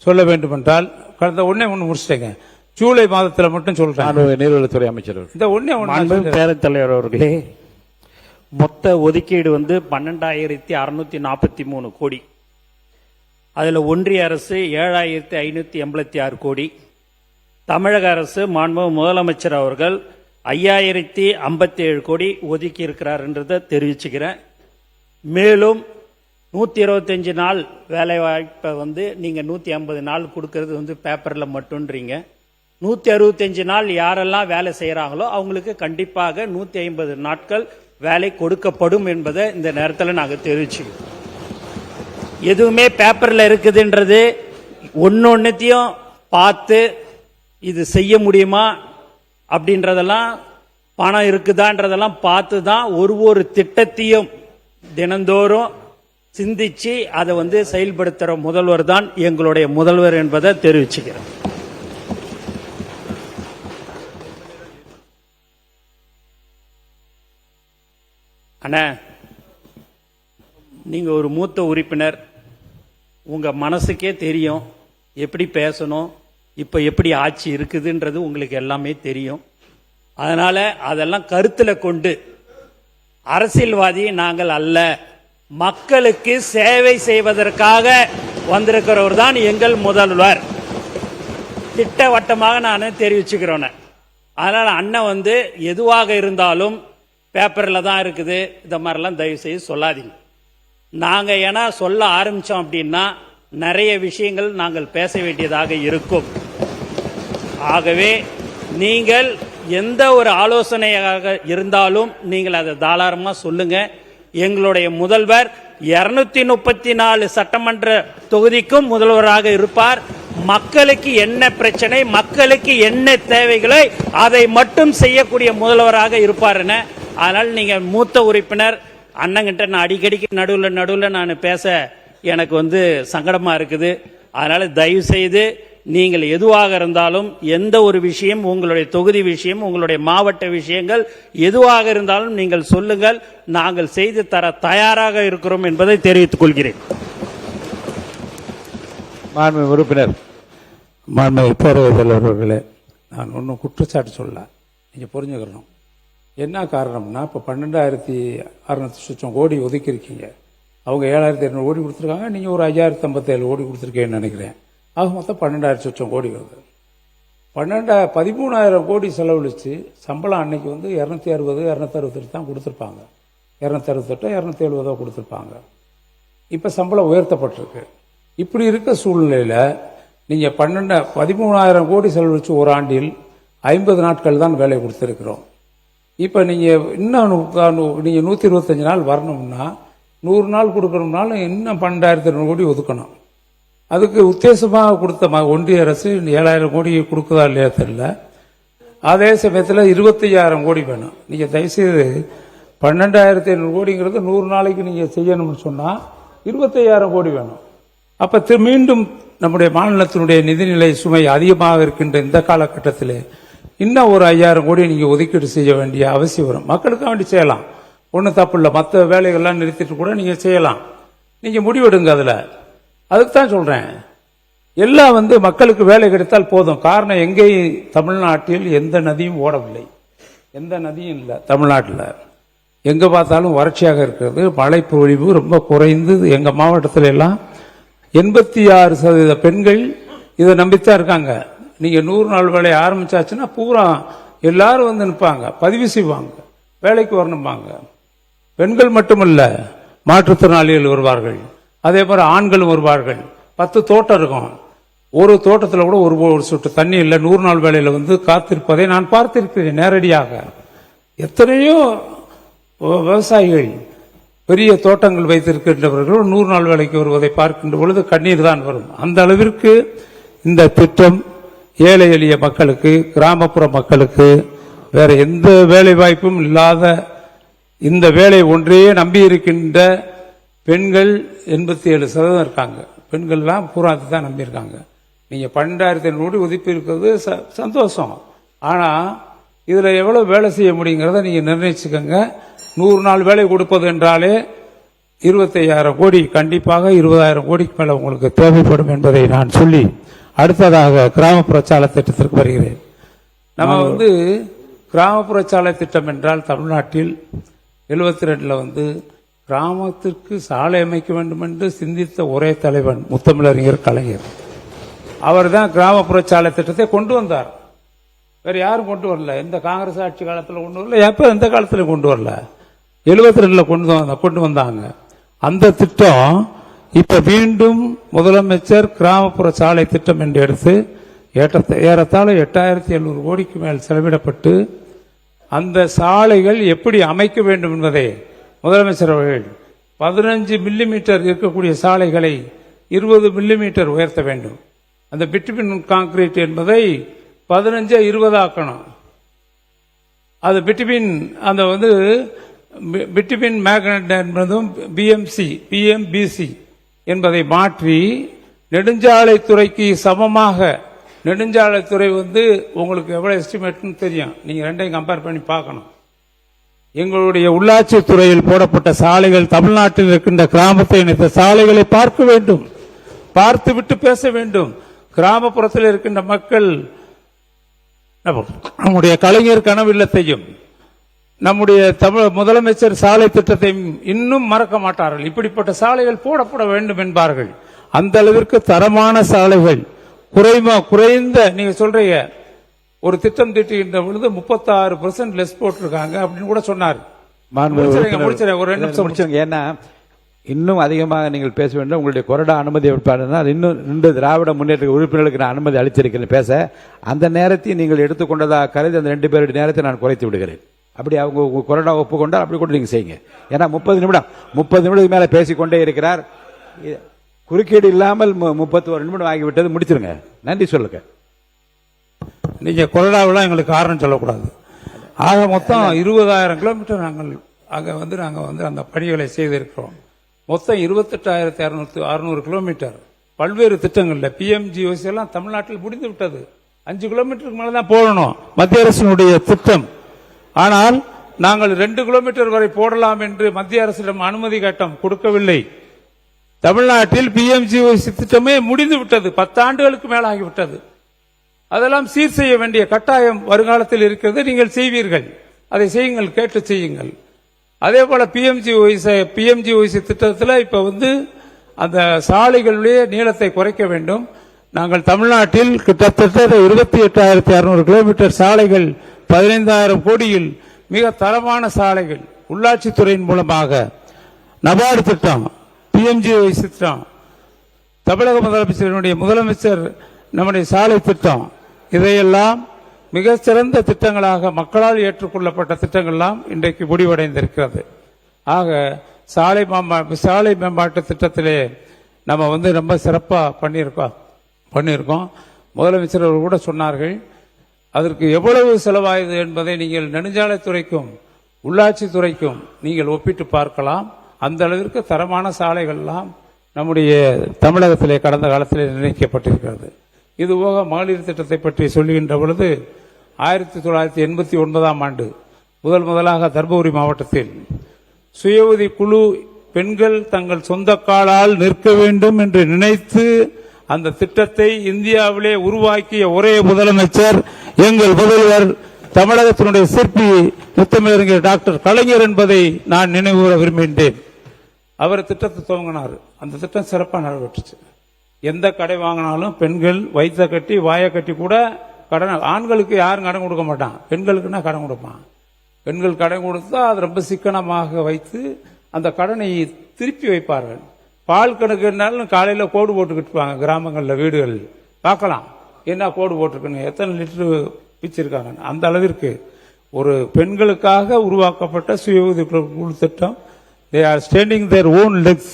சொல்ல வேண்டும் என்றால், கடந்த ஒண்ணே முடிச்சிட்டேங்க, ஜூலை மாதத்தில் மட்டும் சொல்றேன். நீர்வளத்துறை அமைச்சர் இந்த ஒண்ணே பேரவைத் தலைவர் அவர்களே, மொத்த ஒதுக்கீடு 12,643 கோடி. அதுல ஒன்றிய அரசு 7,586 கோடி, தமிழக அரசு மாண்புமிகு முதலமைச்சர் அவர்கள் 5,057 கோடி ஒதுக்கி இருக்கிறார் என்றதை தெரிவிச்சுக்கிறேன். மேலும் 125 நாள் வேலை வாய்ப்பை நீங்க 150 நாள் கொடுக்கறது பேப்பர்ல மட்டும்ன்றீங்க. 165 நாள் யாரெல்லாம் வேலை செய்யறாங்களோ அவங்களுக்கு கண்டிப்பாக 150 நாட்கள் வேலை கொடுக்கப்படும் என்பதை இந்த நேரத்தில் நாங்க தெரிவிச்சுக்கிறோம். எதுவுமே பேப்பர்ல இருக்குதுன்றது ஒன்னொன்னையும் பார்த்து இது செய்ய முடியுமா அப்படின்றதெல்லாம், பணம் இருக்குதான்றதெல்லாம் பார்த்து தான் ஒரு திட்டத்தையும் தினந்தோறும் சிந்திச்சு அதை செயல்படுத்துற முதல்வர் தான் எங்களுடைய முதல்வர் என்பதை தெரிவிச்சுக்கிறேன். அண்ணா, நீங்க ஒரு மூத்த உறுப்பினர், உங்க மனசுக்கே தெரியும் எப்படி பேசணும், இப்ப எப்படி ஆட்சி இருக்குதுன்றது உங்களுக்கு எல்லாமே தெரியும். அதனால அதெல்லாம் கருத்துல கொண்டு, அரசியல்வாதி நாங்கள் அல்ல, மக்களுக்கு சேவை செய்வதற்காக வந்திருக்கிறவர் தான் எங்கள் முதல்வர். திட்டவட்டமாக நான் தெரிவிச்சுக்கிறோன்னு. அதனால அண்ணன் எதுவாக இருந்தாலும் பேப்பர்ல தான் இருக்குது, இந்த மாதிரிலாம் தயவு செய்து சொல்லாதீங்க. நாங்க ஏன்னா சொல்ல ஆரம்பிச்சோம் அப்படின்னா நிறைய விஷயங்கள் நாங்கள் பேச வேண்டியதாக இருக்கும். ஆகவே நீங்கள் எந்த ஒரு ஆலோசனையாக இருந்தாலும் நீங்கள் அதை தாராளமாக சொல்லுங்க. எங்களுடைய முதல்வர் 234 சட்டமன்ற தொகுதிக்கும் முதல்வராக இருப்பார். மக்களுக்கு என்ன பிரச்சனை, மக்களுக்கு என்ன தேவைகளை அதை மட்டும் செய்யக்கூடிய முதல்வராக இருப்பாருன்னு. அதனால் நீங்க மூத்த உறுப்பினர் அண்ணங்கிட்ட நான் அடிக்கடிக்கு நடுவில் நான் பேச எனக்கு சங்கடமா இருக்குது. அதனால தயவு செய்து நீங்கள் எதுவாக இருந்தாலும், எந்த ஒரு விஷயம், உங்களுடைய தொகுதி விஷயம், உங்களுடைய மாவட்ட விஷயங்கள் எதுவாக இருந்தாலும் நீங்கள் சொல்லுங்கள். நாங்கள் செய்து தர தயாராக இருக்கிறோம் என்பதை தெரிவித்துக் கொள்கிறேன். மாண்பு உறுப்பினர். மாண்பு பேரவைத் தலைவர்களே, நான் ஒன்றும் குற்றச்சாட்டு சொல்ல, நீங்க புரிஞ்சுக்கணும். என்ன காரணம்னா, இப்போ 12,600 கோடி ஒதுக்கியிருக்கீங்க. அவங்க 7,200 கோடி கொடுத்துருக்காங்க, நீங்க ஒரு 5,057 கோடி கொடுத்துருக்கீங்கன்னு நினைக்கிறேன். ஆக மொத்தம் 12,000 கோடி வருது. 13,000 கோடி செலவழிச்சு சம்பளம் அன்னைக்கு 260, 268 தான் கொடுத்துருப்பாங்க. 268, 270 கொடுத்துருப்பாங்க. இப்ப சம்பளம் உயர்த்தப்பட்டிருக்கு. இப்படி இருக்க சூழ்நிலையில நீங்க 13,000 கோடி செலவழிச்சு ஒரு ஆண்டில் 50 நாட்கள் தான் வேலை கொடுத்திருக்கிறோம். இப்ப நீங்க இன்னும் நீங்க 125 நாள் வரணும்னா, 100 நாள் கொடுக்கணும்னாலும் இன்னும் 12,200 கோடி ஒதுக்கணும். அதுக்கு உத்தேசமாக கொடுத்த ஒன்றிய அரசு 7,000 கோடி கொடுக்குதா இல்லையா தெரியல. அதே சமயத்தில் 25,000 கோடி வேணும். நீங்க தயவுசெய்து 12,500 கோடிங்கிறது 100 நாளைக்கு நீங்க செய்யணும்னு சொன்னா 25,000 கோடி வேணும். அப்ப மீண்டும் நம்முடைய மாநிலத்தினுடைய நிதிநிலை சுமை அதிகமாக இருக்கின்ற இந்த காலகட்டத்தில் இன்னும் ஒரு 5,000 கோடி நீங்க ஒதுக்கீடு செய்ய வேண்டிய அவசியம் வரும். மக்களுக்காக வேண்டி செய்யலாம், ஒன்றும் தப்பு இல்லை. மற்ற வேலைகள்லாம் நிறுத்திட்டு கூட நீங்க செய்யலாம். நீங்க முடிவெடுங்க. அதுக்கு தான் சொல்றேன், எல்லாம் மக்களுக்கு வேலை கிடைத்தால் போதும். காரணம், எங்கேயும் தமிழ்நாட்டில் எந்த நதியும் ஓடவில்லை, எந்த நதியும் இல்லை தமிழ்நாட்டில். எங்க பார்த்தாலும் வறட்சியாக இருக்கிறது, மழை பொழிவு ரொம்ப குறைந்து. எங்க மாவட்டத்தில் எல்லாம் 86% பெண்கள் இதை நம்பித்தான் இருக்காங்க. நீங்க 100 நாள் வேலையை ஆரம்பிச்சாச்சுன்னா பூரா எல்லாரும் நிற்பாங்க, பதிவு செய்வாங்க, வேலைக்கு வரணும்பாங்க. பெண்கள் மட்டுமல்ல, மாற்றுத்திறனாளிகள் வருவார்கள், அதே மாதிரி ஆண்களும் வருவார்கள். 10 தோட்டம் இருக்கும், ஒரு தோட்டத்தில் கூட ஒரு சொட்டு தண்ணி இல்லை. 100 நாள் வேலையில காத்திருப்பதை நான் பார்த்திருக்கிறேன் நேரடியாக. எத்தனையோ விவசாயிகள் பெரிய தோட்டங்கள் வைத்திருக்கின்றவர்கள் 100 நாள் வேலைக்கு வருவதை பார்க்கின்ற பொழுது கண்ணீர் தான் வரும். அந்த அளவிற்கு இந்த திட்டம் ஏழை எளிய மக்களுக்கு, கிராமப்புற மக்களுக்கு, வேற எந்த வேலை வாய்ப்பும் இல்லாத இந்த வேலை ஒன்றையே நம்பி இருக்கின்ற பெண்கள் 87% இருக்காங்க. பெண்கள்லாம் பூராத்தை தான் நம்பியிருக்காங்க. நீங்க 12,500 கோடி ஒதுக்கி இருக்கிறது சந்தோஷம். ஆனா இதுல எவ்வளவு வேலை செய்ய முடியுங்கிறத நீங்க நிர்ணயிச்சுக்கோங்க. 100 நாள் வேலை கொடுப்பது என்றாலே 25,000 கோடி, கண்டிப்பாக 20,000 கோடிக்கு மேல உங்களுக்கு தேவைப்படும் என்பதை நான் சொல்லி அடுத்ததாக கிராமப்புற சாலை திட்டத்திற்கு வருகிறேன். நம்ம கிராமப்புற சாலை திட்டம் என்றால் தமிழ்நாட்டில் 72ல் கிராமத்திற்கு சாலை அமைக்க வேண்டும் என்று சிந்தித்த ஒரே தலைவன் முத்தமிழறிஞர் கலைஞர். அவர் தான் கிராமப்புற சாலை திட்டத்தை கொண்டு வந்தார். வேற யாரும் கொண்டு வரல. இந்த காங்கிரஸ் ஆட்சி காலத்தில் கொண்டு வரல, எப்ப எந்த காலத்திலும் கொண்டு வரல. 72ல் கொண்டு வந்தாங்க. அந்த திட்டம் இப்ப மீண்டும் முதலமைச்சர் கிராமப்புற சாலை திட்டம் என்று எடுத்து ஏறத்தாழ 8,700 கோடிக்கு மேல் செலவிடப்பட்டு அந்த சாலைகள் எப்படி அமைக்க வேண்டும் என்பதை முதலமைச்சர் அவர்கள் 15 மில்லிமீட்டர் இருக்கக்கூடிய சாலைகளை 20 மில்லிமீட்டர் உயர்த்த வேண்டும். அந்த பிட்வீன் கான்கிரீட் என்பதை 15 20 ஆக்கணும். அது பிட்வீன் அந்த பிட்வீன் மேக்னட் என்பதும் பிஎம்சி பிஎம்பிசி என்பதை மாற்றி நெடுஞ்சாலைத்துறைக்கு சமமாக, நெடுஞ்சாலைத்துறை வந்து உங்களுக்கு எவ்வளவு எஸ்டிமேட்னு தெரியும், நீங்க ரெண்டையும் கம்பேர் பண்ணி பார்க்கணும். எங்களுடைய உள்ளாட்சி துறையில் போடப்பட்ட சாலைகள் தமிழ்நாட்டில் இருக்கின்ற கிராமத்தை இணைத்த சாலைகளை பார்க்க வேண்டும், பார்த்துவிட்டு பேச வேண்டும். கிராமப்புறத்தில் இருக்கின்ற மக்கள் நம்முடைய கலைஞர் கனவு இல்லத்தையும் நம்முடைய முதலமைச்சர் சாலை திட்டத்தையும் இன்னும் மறக்க மாட்டார்கள். இப்படிப்பட்ட சாலைகள் போடப்பட வேண்டும் என்பார்கள். அந்த அளவிற்கு தரமான சாலைகள், குறைந்த நீங்க சொல்றீங்க ஒரு திட்டம் தீட்டுகின்ற பொழுது 36% லெஸ் போட்டிருக்காங்க அப்படின்னு கூட சொன்னார். முடிச்சிருங்க, ஒரு 2 நிமிஷம் முடிச்சுங்க. ஏன்னா இன்னும் அதிகமாக நீங்கள் பேச வேண்டும். உங்களுடைய கொறடா அனுமதி எடுப்பாருன்னா இன்னும் 2 திராவிட முன்னேற்ற உறுப்பினர்களுக்கு நான் அனுமதி அளித்திருக்கிறேன் பேச. அந்த நேரத்தை நீங்கள் எடுத்துக்கொண்டதாக கருதி அந்த 2 பேருடைய நேரத்தை நான் குறைத்து விடுகிறேன். அப்படி அவங்க கொறடா ஒப்புக்கொண்டால் அப்படி கூட நீங்க செய்யுங்க. ஏன்னா 30 நிமிடத்துக்கு மேல பேசிக்கொண்டே இருக்கிறார். குறுக்கீடு இல்லாமல் 31 நிமிடம் ஆகிவிட்டது. முடிச்சிருங்க. நன்றி சொல்லுங்க. நீங்க கொறடாவெல்லாம் எங்களுக்கு காரணம் சொல்லக்கூடாது. ஆக மொத்தம் 20,000 கிலோமீட்டர் நாங்கள் நாங்க அந்த பணிகளை செய்திருக்கிறோம். மொத்தம் 28,600 கிலோமீட்டர் பல்வேறு திட்டங்கள்ல பிஎம்ஜிஓசி எல்லாம் தமிழ்நாட்டில் முடிந்து விட்டது. 5 கிலோமீட்டருக்கு மேலதான் போடணும் மத்திய அரசினுடைய திட்டம். ஆனால் நாங்கள் 2 கிலோமீட்டர் வரை போடலாம் என்று மத்திய அரசிடம் அனுமதி கேட்டோம், கொடுக்கவில்லை. தமிழ்நாட்டில் பிஎம்ஜிஓசி திட்டமே முடிந்து விட்டது, 10 ஆண்டுகளுக்கு மேலாகிவிட்டது. அதெல்லாம் சீர் செய்ய வேண்டிய கட்டாயம் வருங்காலத்தில் இருக்கிறது. நீங்கள் செய்வீர்கள், அதை செய்யுங்கள், கேட்டு செய்யுங்கள். அதே போல பிஎம்ஜிஓசி திட்டத்தில் இப்ப அந்த சாலைகளுடைய நீளத்தை குறைக்க வேண்டும். நாங்கள் தமிழ்நாட்டில் கிட்டத்தட்ட 28,600 கிலோமீட்டர் சாலைகள் 15,000 கோடியில் மிக தரமான சாலைகள் உள்ளாட்சித்துறையின் மூலமாக நபார்டு திட்டம், பிஎம்ஜிஓசி திட்டம், தமிழக முதலமைச்சர் நம்முடைய சாலை திட்டம், இதையெல்லாம் மிக சிறந்த திட்டங்களாக மக்களால் ஏற்றுக்கொள்ளப்பட்ட திட்டங்கள்லாம் இன்றைக்கு முடிவடைந்திருக்கிறது. ஆக சாலை மேம்பாட்டு திட்டத்திலே நம்ம ரொம்ப சிறப்பா பண்ணியிருக்கோம். முதலமைச்சர் அவர்கள் கூட சொன்னார்கள், அதற்கு எவ்வளவு செலவாயுது என்பதை நீங்கள் நெடுஞ்சாலைத்துறைக்கும் உள்ளாட்சி துறைக்கும் நீங்கள் ஒப்பிட்டு பார்க்கலாம். அந்த அளவிற்கு தரமான சாலைகள்லாம் நம்முடைய தமிழகத்திலே கடந்த காலத்திலே நிர்ணயிக்கப்பட்டிருக்கிறது. இதுபோக மகளிர் திட்டத்தை பற்றி சொல்லுகின்ற பொழுது 1989ஆம் ஆண்டு முதலாக தர்மபுரி மாவட்டத்தில் சுய உதவி குழு பெண்கள் தங்கள் சொந்த காலால் நிற்க வேண்டும் என்று நினைத்து அந்த திட்டத்தை இந்தியாவிலே உருவாக்கிய ஒரே முதலமைச்சர் எங்கள் முதல்வர் தமிழகத்தினுடைய சிற்பி முத்தமிழறிஞர் டாக்டர் கலைஞர் என்பதை நான் நினைவுகூர விரும்புகின்றேன். அவர் திட்டத்தை துவங்கினார். அந்த திட்டம் சிறப்பாக நிறைவேற்றுச்சு. எந்த கடை வாங்கினாலும் பெண்கள் வயிற்ற கட்டி வாயை கட்டி கூட கடன், ஆண்களுக்கு யாரும் கடன் கொடுக்க மாட்டான், பெண்களுக்குன்னா கடன் கொடுப்பான். பெண்கள் கடன் கொடுத்தா அது ரொம்ப சிக்கனமாக வைத்து அந்த கடனை திருப்பி வைப்பார்கள். பால் கணக்குனாலும் காலையில் கோடு போட்டுக்கிட்டு இருப்பாங்க. கிராமங்களில் வீடுகள் பார்க்கலாம், என்ன கோடு போட்டிருக்குன்னு, எத்தனை லிட்டரு பிச்சிருக்காங்க. அந்த அளவிற்கு ஒரு பெண்களுக்காக உருவாக்கப்பட்ட சுய உதவி குழு திட்டம். They are standing their own Lex.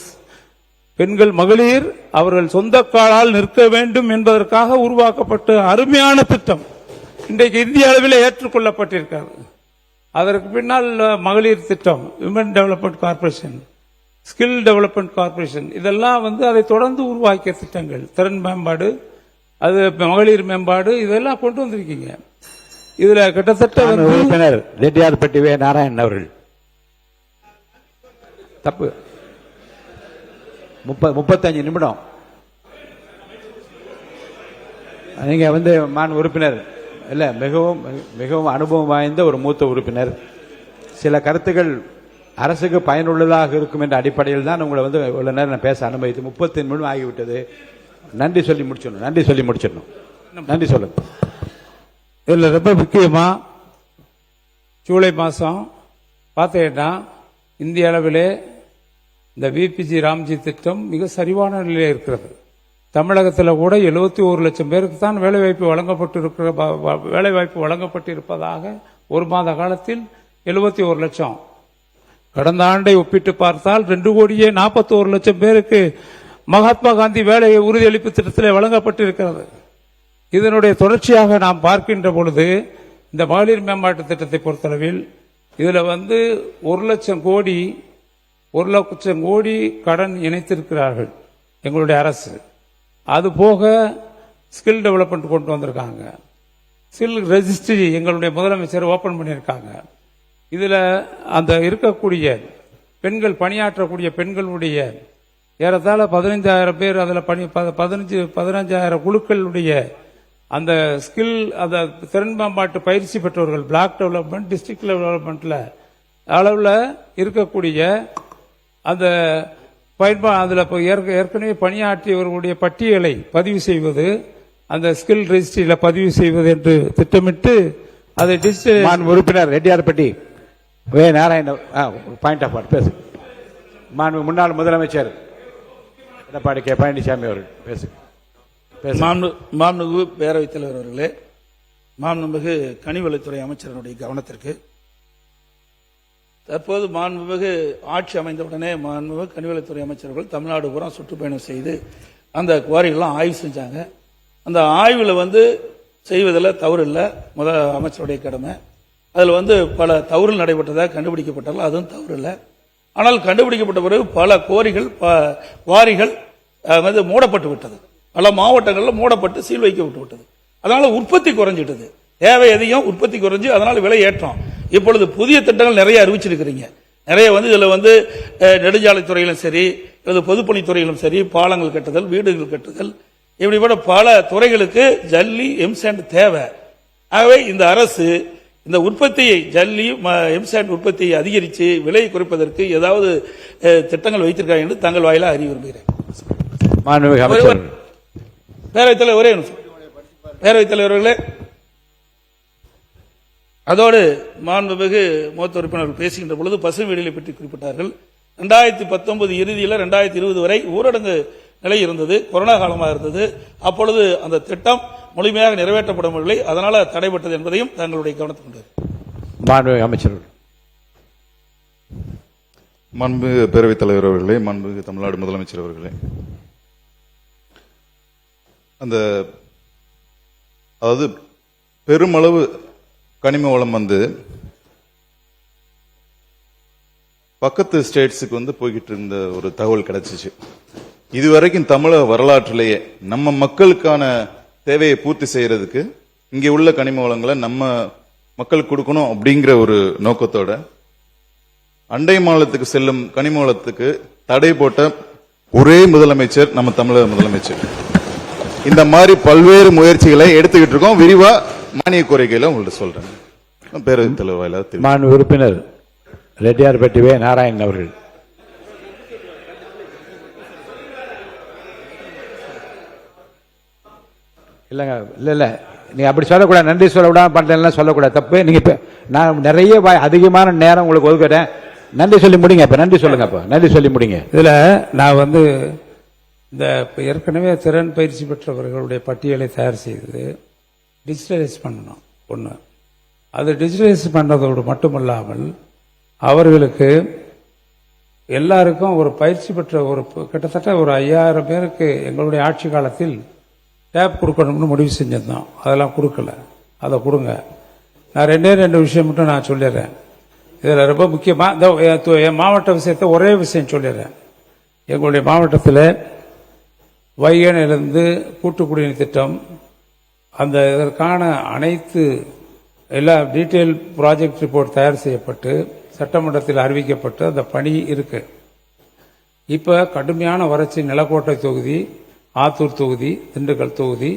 பெண்கள் மகளிர் அவர்கள் சொந்த காலால் நிற்க வேண்டும் என்பதற்காக உருவாக்கப்பட்ட அருமையான திட்டம் இன்றைக்கு இந்திய அளவில் ஏற்றுக்கொள்ளப்பட்டிருக்கிறது. அதற்கு பின்னால் மகளிர் திட்டம், women development corporation, skill development corporation, இதெல்லாம் அதை தொடர்ந்து உருவாக்கிய திட்டங்கள். திறன் மேம்பாடு, அது மகளிர் மேம்பாடு, இதெல்லாம் கொண்டு வந்திருக்கீங்க. இதுல கிட்டத்தட்ட உறுப்பினர் ரெட்டியார்பட்டி வே நாராயணன் அவர்கள் தப்பு 35 நிமிடம் நீங்க மான் உறுப்பினர் இல்ல, மிகவும் மிகவும் அனுபவம் வாய்ந்த ஒரு மூத்த உறுப்பினர். சில கருத்துக்கள் அரசுக்கு பயனுள்ளதாக இருக்கும் என்ற அடிப்படையில் தான் உங்களை இவ்வளவு நேரம் நான் பேச அனுமதித்து 30 நிமிடம் ஆகிவிட்டது. நன்றி சொல்லி முடிச்சிடணும். நன்றி சொல்லுங்க. இதுல ரொம்ப முக்கியமா ஜூலை மாசம் பார்த்தீங்கன்னா இந்திய அளவிலே இந்த விபிஜி ராம்ஜி திட்டம் மிக சரிவான நிலையில் இருக்கிறது. தமிழகத்தில் கூட 71 லட்சம் பேருக்கு தான் வேலைவாய்ப்பு வழங்கப்பட்டிருப்பதாக ஒரு மாத காலத்தில் 71 லட்சம். கடந்த ஆண்டை ஒப்பிட்டு பார்த்தால் 2,41 லட்சம் பேருக்கு மகாத்மா காந்தி வேலை உறுதியளிப்பு திட்டத்தில் வழங்கப்பட்டிருக்கிறது. இதனுடைய தொடர்ச்சியாக நாம் பார்க்கின்ற பொழுது இந்த மகளிர் மேம்பாட்டு திட்டத்தை பொறுத்தளவில் இதுல 1,00,000 கோடி 1,00,000 கோடி கடன் இணைத்திருக்கிறார்கள் எங்களுடைய அரசு. அது போக ஸ்கில் டெவலப்மெண்ட் கொண்டு வந்திருக்காங்க. ஸ்கில் ரெஜிஸ்ட்ரி எங்களுடைய முதலமைச்சர் ஓபன் பண்ணியிருக்காங்க. இதுல அந்த இருக்கக்கூடிய பெண்கள் பணியாற்றக்கூடிய பெண்களுடைய ஏறத்தாழ 15,000 பேர் அதில் 15,000 குழுக்களுடைய அந்த ஸ்கில் அந்த திறன் மேம்பாட்டு பயிற்சி பெற்றவர்கள் பிளாக் டெவலப்மெண்ட் டிஸ்ட்ரிக்ட் டெவலப்மெண்ட்ல அளவில் இருக்கக்கூடிய அந்த அதில் ஏற்கனவே பணியாற்றியவர்களுடைய பட்டியலை பதிவு செய்வது, அந்த ஸ்கில் ரெஜிஸ்ட்ரியில் பதிவு செய்வது என்று திட்டமிட்டு அதை டிஜிட்டல் உறுப்பினர் ரெட்டியார்பட்டி வே நாராயண பாயிண்ட் ஆஃப் ஆர்டர் பேசு. முன்னாள் முதலமைச்சர் எடப்பாடி கே பழனிசாமி அவர்கள் பேசு. மாண்புமிகு பேரவைத் தலைவர் அவர்களே, மாண்புமிகு கனிவளத்துறை அமைச்சரனுடைய கவனத்திற்கு, தற்போது மாண்புமிகு ஆட்சி அமைந்தவுடனே மாண்புமிகு கனிவளத்துறை அமைச்சர்கள் தமிழ்நாடு பூரா சுற்றுப்பயணம் செய்து அந்த குவாரிகள்லாம் ஆய்வு செஞ்சாங்க. அந்த ஆய்வில் செய்வதில் தவறு இல்லை, அமைச்சருடைய கடமை. அதில் பல தவறுகள் நடைபெற்றதாக கண்டுபிடிக்கப்பட்டாலும் அதுவும் தவறு இல்லை. ஆனால் கண்டுபிடிக்கப்பட்ட பிறகு பல குவாரிகள் மூடப்பட்டு விட்டது. பல மாவட்டங்களில் மூடப்பட்டு சீல் வைக்கப்பட்டு விட்டது. அதனால உற்பத்தி குறைஞ்சிட்டது. தேவை எதையும் உற்பத்தி குறைஞ்சு அதனால விலை ஏற்றம். இப்பொழுது புதிய திட்டங்கள் நிறைய அறிவிச்சிருக்கிறீங்க. நிறைய இதுல நெடுஞ்சாலைத்துறையிலும் சரி, பொதுப்பணித்துறையிலும் சரி, பாலங்கள் கட்டுதல், வீடுகள் கட்டுதல், இப்படிப்பட்ட பல துறைகளுக்கு ஜல்லி எம்சாண்ட் தேவை. ஆகவே இந்த அரசு இந்த உற்பத்தியை ஜல்லி எம்சாண்ட் உற்பத்தியை அதிகரித்து விலையை குறைப்பதற்கு ஏதாவது திட்டங்கள் வைத்திருக்காங்க என்று தங்கள் வாயிலாக அறிய விரும்புகிறேன். பேரவைத் தலைவர் ஒரே பேரவைத் தலைவர்களே, அதோடு மாண்புமிகு மூத்த உறுப்பினர்கள் பேசுகின்ற பொழுது பசுமை வீடுகளை பற்றி குறிப்பிட்டார்கள். 2019 இறுதியில் 2020 வரை ஊரடங்கு நிலை இருந்தது, கொரோனா காலமாக இருந்தது. அப்பொழுது அந்த திட்டம் முழுமையாக நிறைவேற்றப்படவில்லை, அதனால தடைபட்டது என்பதையும் தங்களுடைய கவனத்துக்கு கொண்டு மாண்புமிகு அமைச்சர்கள். மாண்புமிகு பேரவைத் தலைவர் அவர்களே, மாண்புமிகு தமிழ்நாடு முதலமைச்சர் அவர்களே, அதாவது பெருமளவு கனிம வளம் பக்கத்து ஸ்டேட்ஸுக்கு போய்கிட்டு இருந்த ஒரு தகவல் கிடைச்சிச்சு. இதுவரைக்கும் தமிழக வரலாற்றிலேயே நம்ம மக்களுக்கான தேவையை பூர்த்தி செய்யறதுக்கு இங்கே உள்ள கனிம வளங்களை நம்ம மக்களுக்கு கொடுக்கணும் அப்படிங்கிற ஒரு நோக்கத்தோட அண்டை மாநிலத்துக்கு செல்லும் கனிம வளத்துக்கு தடை போட்ட ஒரே முதலமைச்சர் நம்ம தமிழக முதலமைச்சர். இந்த மாதிரி பல்வேறு முயற்சிகளை எடுத்துக்கிட்டு இருக்கோம். விரிவா மானிய கோரிக்கையில உங்கள்ட்ட சொல்றேன். பேரவைத் தலைவர் மாண்பு உறுப்பினர் ரெட்டியார்பட்டி வே நாராயணன் அவர்கள். இல்லங்க இல்ல நீ அப்படி சொல்லக்கூடாது, நன்றி சொல்லக்கூடாது, பண்றேன் சொல்லக்கூடாது, தப்பு. நீங்க நான் நிறைய அதிகமான நேரம் உங்களுக்கு ஒதுக்கிறேன். நன்றி சொல்லி முடிங்க. இப்ப நன்றி சொல்லுங்க. அப்ப நன்றி சொல்லி முடிங்க. இதுல நான் இந்த ஏற்கனவே திறன் பயிற்சி பெற்றவர்களுடைய பட்டியலை தயார் செய்து டிஜிட்டலைஸ் பண்ணணும். ஒன்று, அது டிஜிட்டலைஸ் பண்ணுறதோடு மட்டுமல்லாமல் அவர்களுக்கு எல்லாருக்கும் ஒரு பயிற்சி பெற்ற கிட்டத்தட்ட ஒரு 5000 பேருக்கு எங்களுடைய ஆட்சி காலத்தில் டேப் கொடுக்கணும்னு முடிவு செஞ்சிருந்தோம். அதெல்லாம் கொடுக்கல. அதை கொடுங்க. நான் ரெண்டு விஷயம் மட்டும் நான் சொல்லிடுறேன். இதில் ரொம்ப முக்கியமாக என் மாவட்ட விஷயத்தை ஒரே விஷயம் சொல்லிடுறேன். எங்களுடைய மாவட்டத்தில் வைகனிலிருந்து கூட்டு குடிநீர் திட்டம், அந்த இதற்கான அனைத்து எல்லா டீட்டெயில் ப்ராஜெக்ட் ரிப்போர்ட் தயார் செய்யப்பட்டு சட்டமன்றத்தில் அறிவிக்கப்பட்டு அந்த பணி இருக்கு. இப்ப கடுமையான வறட்சி நிலக்கோட்டை தொகுதி, ஆத்தூர் தொகுதி, திண்டுக்கல் தொகுதி,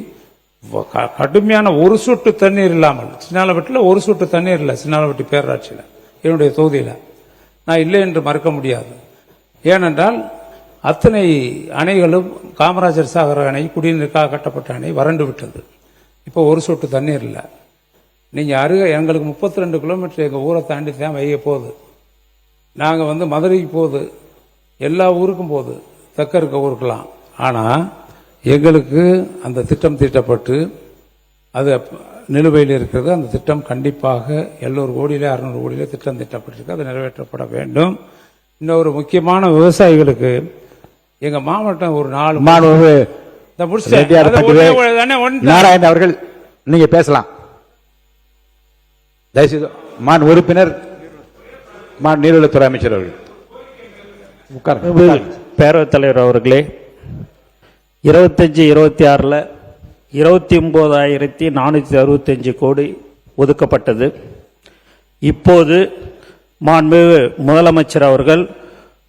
கடுமையான ஒரு சொட்டு தண்ணீர் இல்லாமல், சின்னாலப்பட்டியில் ஒரு சொட்டு தண்ணீர் இல்லை. சின்னாலப்பட்டி பேரூராட்சியில் என்னுடைய தொகுதியில் நான் இல்லை என்று மறுக்க முடியாது. ஏனென்றால் அத்தனை அணைகளும் காமராஜர் சாகர் அணை, குடிநீருக்காக கட்டப்பட்ட அணை வறண்டு விட்டது. இப்போ ஒரு சொட்டு தண்ணீர் இல்லை. நீங்க எங்களுக்கு 32 கிலோமீட்டர் எங்க ஊரை தாண்டி தான் வைக போகுது. நாங்க மதுரைக்கு போகுது, எல்லா ஊருக்கும் போகுது, தெற்க இருக்க ஊருக்கெல்லாம். ஆனா எங்களுக்கு அந்த திட்டம் தீட்டப்பட்டு அது நிலுவையில் இருக்கிறது. அந்த திட்டம் கண்டிப்பாக 700 கோடியில 600 கோடியில திட்டம் தீட்டப்பட்டிருக்கு. அது நிறைவேற்றப்பட வேண்டும். இன்னொரு முக்கியமான விவசாயிகளுக்கு எங்க மாவட்டம் ஒரு 4 நாராயணன் அவர்கள் நீங்க பேசலாம். தயவுசெய்து உறுப்பினர் நீர்வளத்துறை அமைச்சர் அவர்கள் உட்காருங்க. பேரவைத் தலைவர் அவர்களே, 25-26 29,465 கோடி ஒதுக்கப்பட்டது. இப்போது மாண்புமிகு முதலமைச்சர் அவர்கள்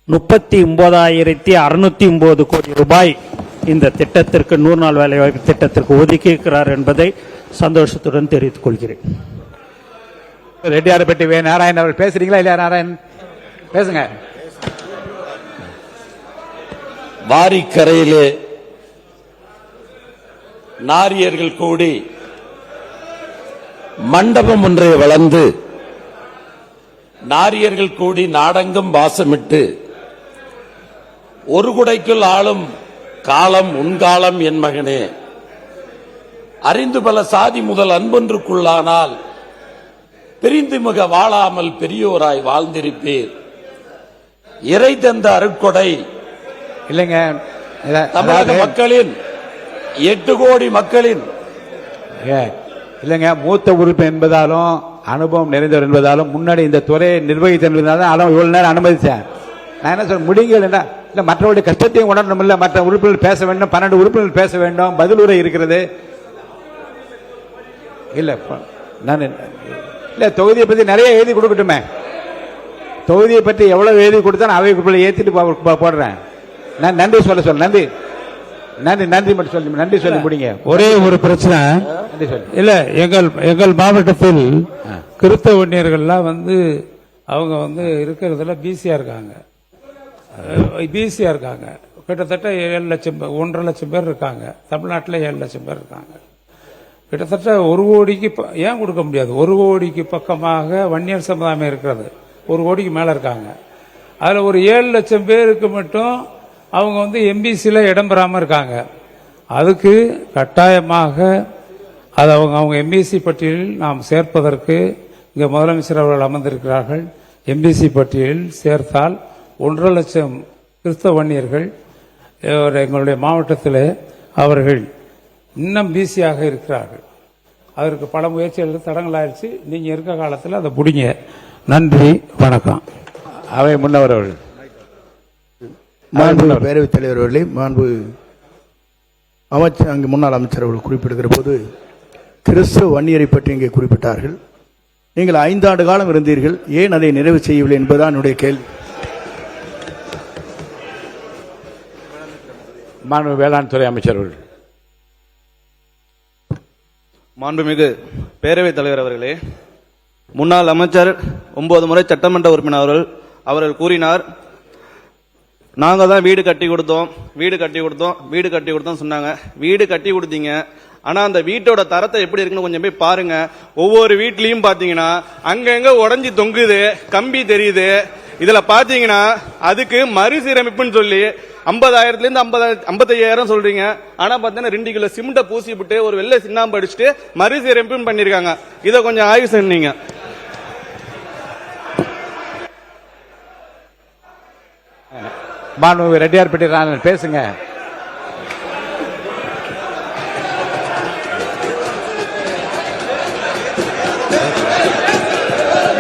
39,609 கோடி ரூபாய் இந்த திட்டத்திற்கு 100 நாள் வேலைவாய்ப்பு திட்டத்திற்கு ஒதுக்கியிருக்கிறார் என்பதை சந்தோஷத்துடன் தெரிவித்துக் கொள்கிறேன். ரெட்டியார்பட்டி வே நாராயணன் அவர்கள் பேசுறீங்களா இல்லையா? நாராயணன் பேசுங்க. வாரிக்கரையிலே நாரியர்கள் கூடி மண்டபம் ஒன்றை வளர்ந்து நாரியர்கள் கூடி நாடெங்கும் வாசமிட்டு ஒரு குடைக்குள் ஆளும் காலம் உன்காலம் என் மகனே, அறிந்து பல சாதி முதல் அன்பொன்றுக்குள்ளானால் பிரிந்து மிக வாழாமல் பெரியோராய் வாழ்ந்திருப்பீர். இறை தந்த அருட்கொடை இல்லைங்க, தமிழக மக்களின் 8 கோடி மக்களின் இல்லைங்க, மூத்த உறுப்பு என்பதாலும் அனுபவம் நிறைந்தவர் என்பதாலும் முன்னாடி இந்த துறையை நிர்வகித்ததான் இவ்வளவு நேரம் அனுமதிச்சேன். நான் என்ன சொல்ல முடியுங்க இல்ல மற்றவருடைய கஷ்டத்தையும் உணரணும் இல்ல, மற்ற உறுப்பினர்கள் பேச வேண்டும், 12 உறுப்பினர்கள் பேச வேண்டும், பதில் உரை இருக்கிறது இல்ல. நான் இல்ல தொகுதியை பத்தி நிறைய எழுதி கொடுக்கட்டுமே, தொகுதியை பற்றி எவ்வளவு எழுதி கொடுத்தா அவை ஏத்திட்டு போடுறேன். நான் நன்றி சொல்ல நன்றி நன்றி மட்டும் சொல்லி நன்றி சொல்லி முடிங்க. ஒரே ஒரு பிரச்சனை நன்றி சொல்லி இல்ல, எங்கள் மாவட்டத்தில் கிறிஸ்தவ வன்னியர்கள்லாம் அவங்க இருக்கிறதுல பிசியா இருக்காங்க. கிட்டத்தட்ட 7 லட்சம் 1.5 லட்சம் பேர் இருக்காங்க. தமிழ்நாட்டில் 7 லட்சம் பேர் இருக்காங்க. கிட்டத்தட்ட 1 கோடிக்கு ஏன் கொடுக்க முடியாது? 1 கோடிக்கு பக்கமாக வன்னியர் சமுதாயம் இருக்கிறது. 1 கோடிக்கு மேல இருக்காங்க. அதுல ஒரு 7 லட்சம் பேருக்கு மட்டும் அவங்க எம்பிசில இடம் பெறாம இருக்காங்க. அதுக்கு கட்டாயமாக அது அவங்க எம்பிசி பட்டியலில் நாம் சேர்ப்பதற்கு இங்க முதலமைச்சர் அவர்கள் அமர்ந்திருக்கிறார்கள். எம்பிசி பட்டியலில் சேர்த்தால் 1.5 லட்சம் கிறிஸ்தவ வன்னியர்கள் எங்களுடைய மாவட்டத்தில் அவர்கள் இன்னும் பிசியாக இருக்கிறார்கள். அதற்கு பல முயற்சிகள் தடங்களாயிருச்சு. நீங்க இருக்க காலத்தில் அதை பிடிங்க. நன்றி, வணக்கம். அவை முன்னவர் அவர்கள். மாண்பு பேரவைத் தலைவர் அவர்களே, மாண்பு அமைச்சர் அங்கு முன்னாள் அமைச்சர் அவர்கள் குறிப்பிடுகிற போது கிறிஸ்தவ வன்னியரை பற்றி இங்கே குறிப்பிட்டார்கள். நீங்கள் 5 ஆண்டு காலம் இருந்தீர்கள், ஏன் அதை நிறைவு செய்யவில்லை என்பதுதான் என்னுடைய கேள்வி. மாண்பு வேளாண் துறை அமைச்சர் அவர்கள். மாண்புமிகு பேரவைத் தலைவர் அவர்களே, முன்னாள் அமைச்சர் 9 முறை சட்டமன்ற உறுப்பினர் அவர்கள் கூறினார், நாங்கள் தான் வீடு கட்டி கொடுத்தோம் சொன்னாங்க. வீடு கட்டி கொடுத்தீங்க, ஆனா அந்த வீட்டோட தரத்தை எப்படி இருக்குன்னு கொஞ்சம் போய் பாருங்க. ஒவ்வொரு வீட்லயும் பாத்தீங்கன்னா அங்கங்க உடைஞ்சி தொங்குது, கம்பி தெரியுது. இதுல பாத்தீங்கன்னா அதுக்கு மறுசீரமைப்புன்னு சொல்லி 50,000 55,000 சொல்றீங்க. ஆனா பாத்தீங்கன்னா 2 கிலோ சிமெண்ட பூசி விட்டு ஒரு வெள்ளை சின்னாம்பு அடிச்சுட்டு மறுசீரமைப்பு பண்ணிருக்காங்க. இதை கொஞ்சம் ஆய்வு செய்யுங்க. மாண்பு ரெட்டியார்பட்டி ராணன் பேசுங்க.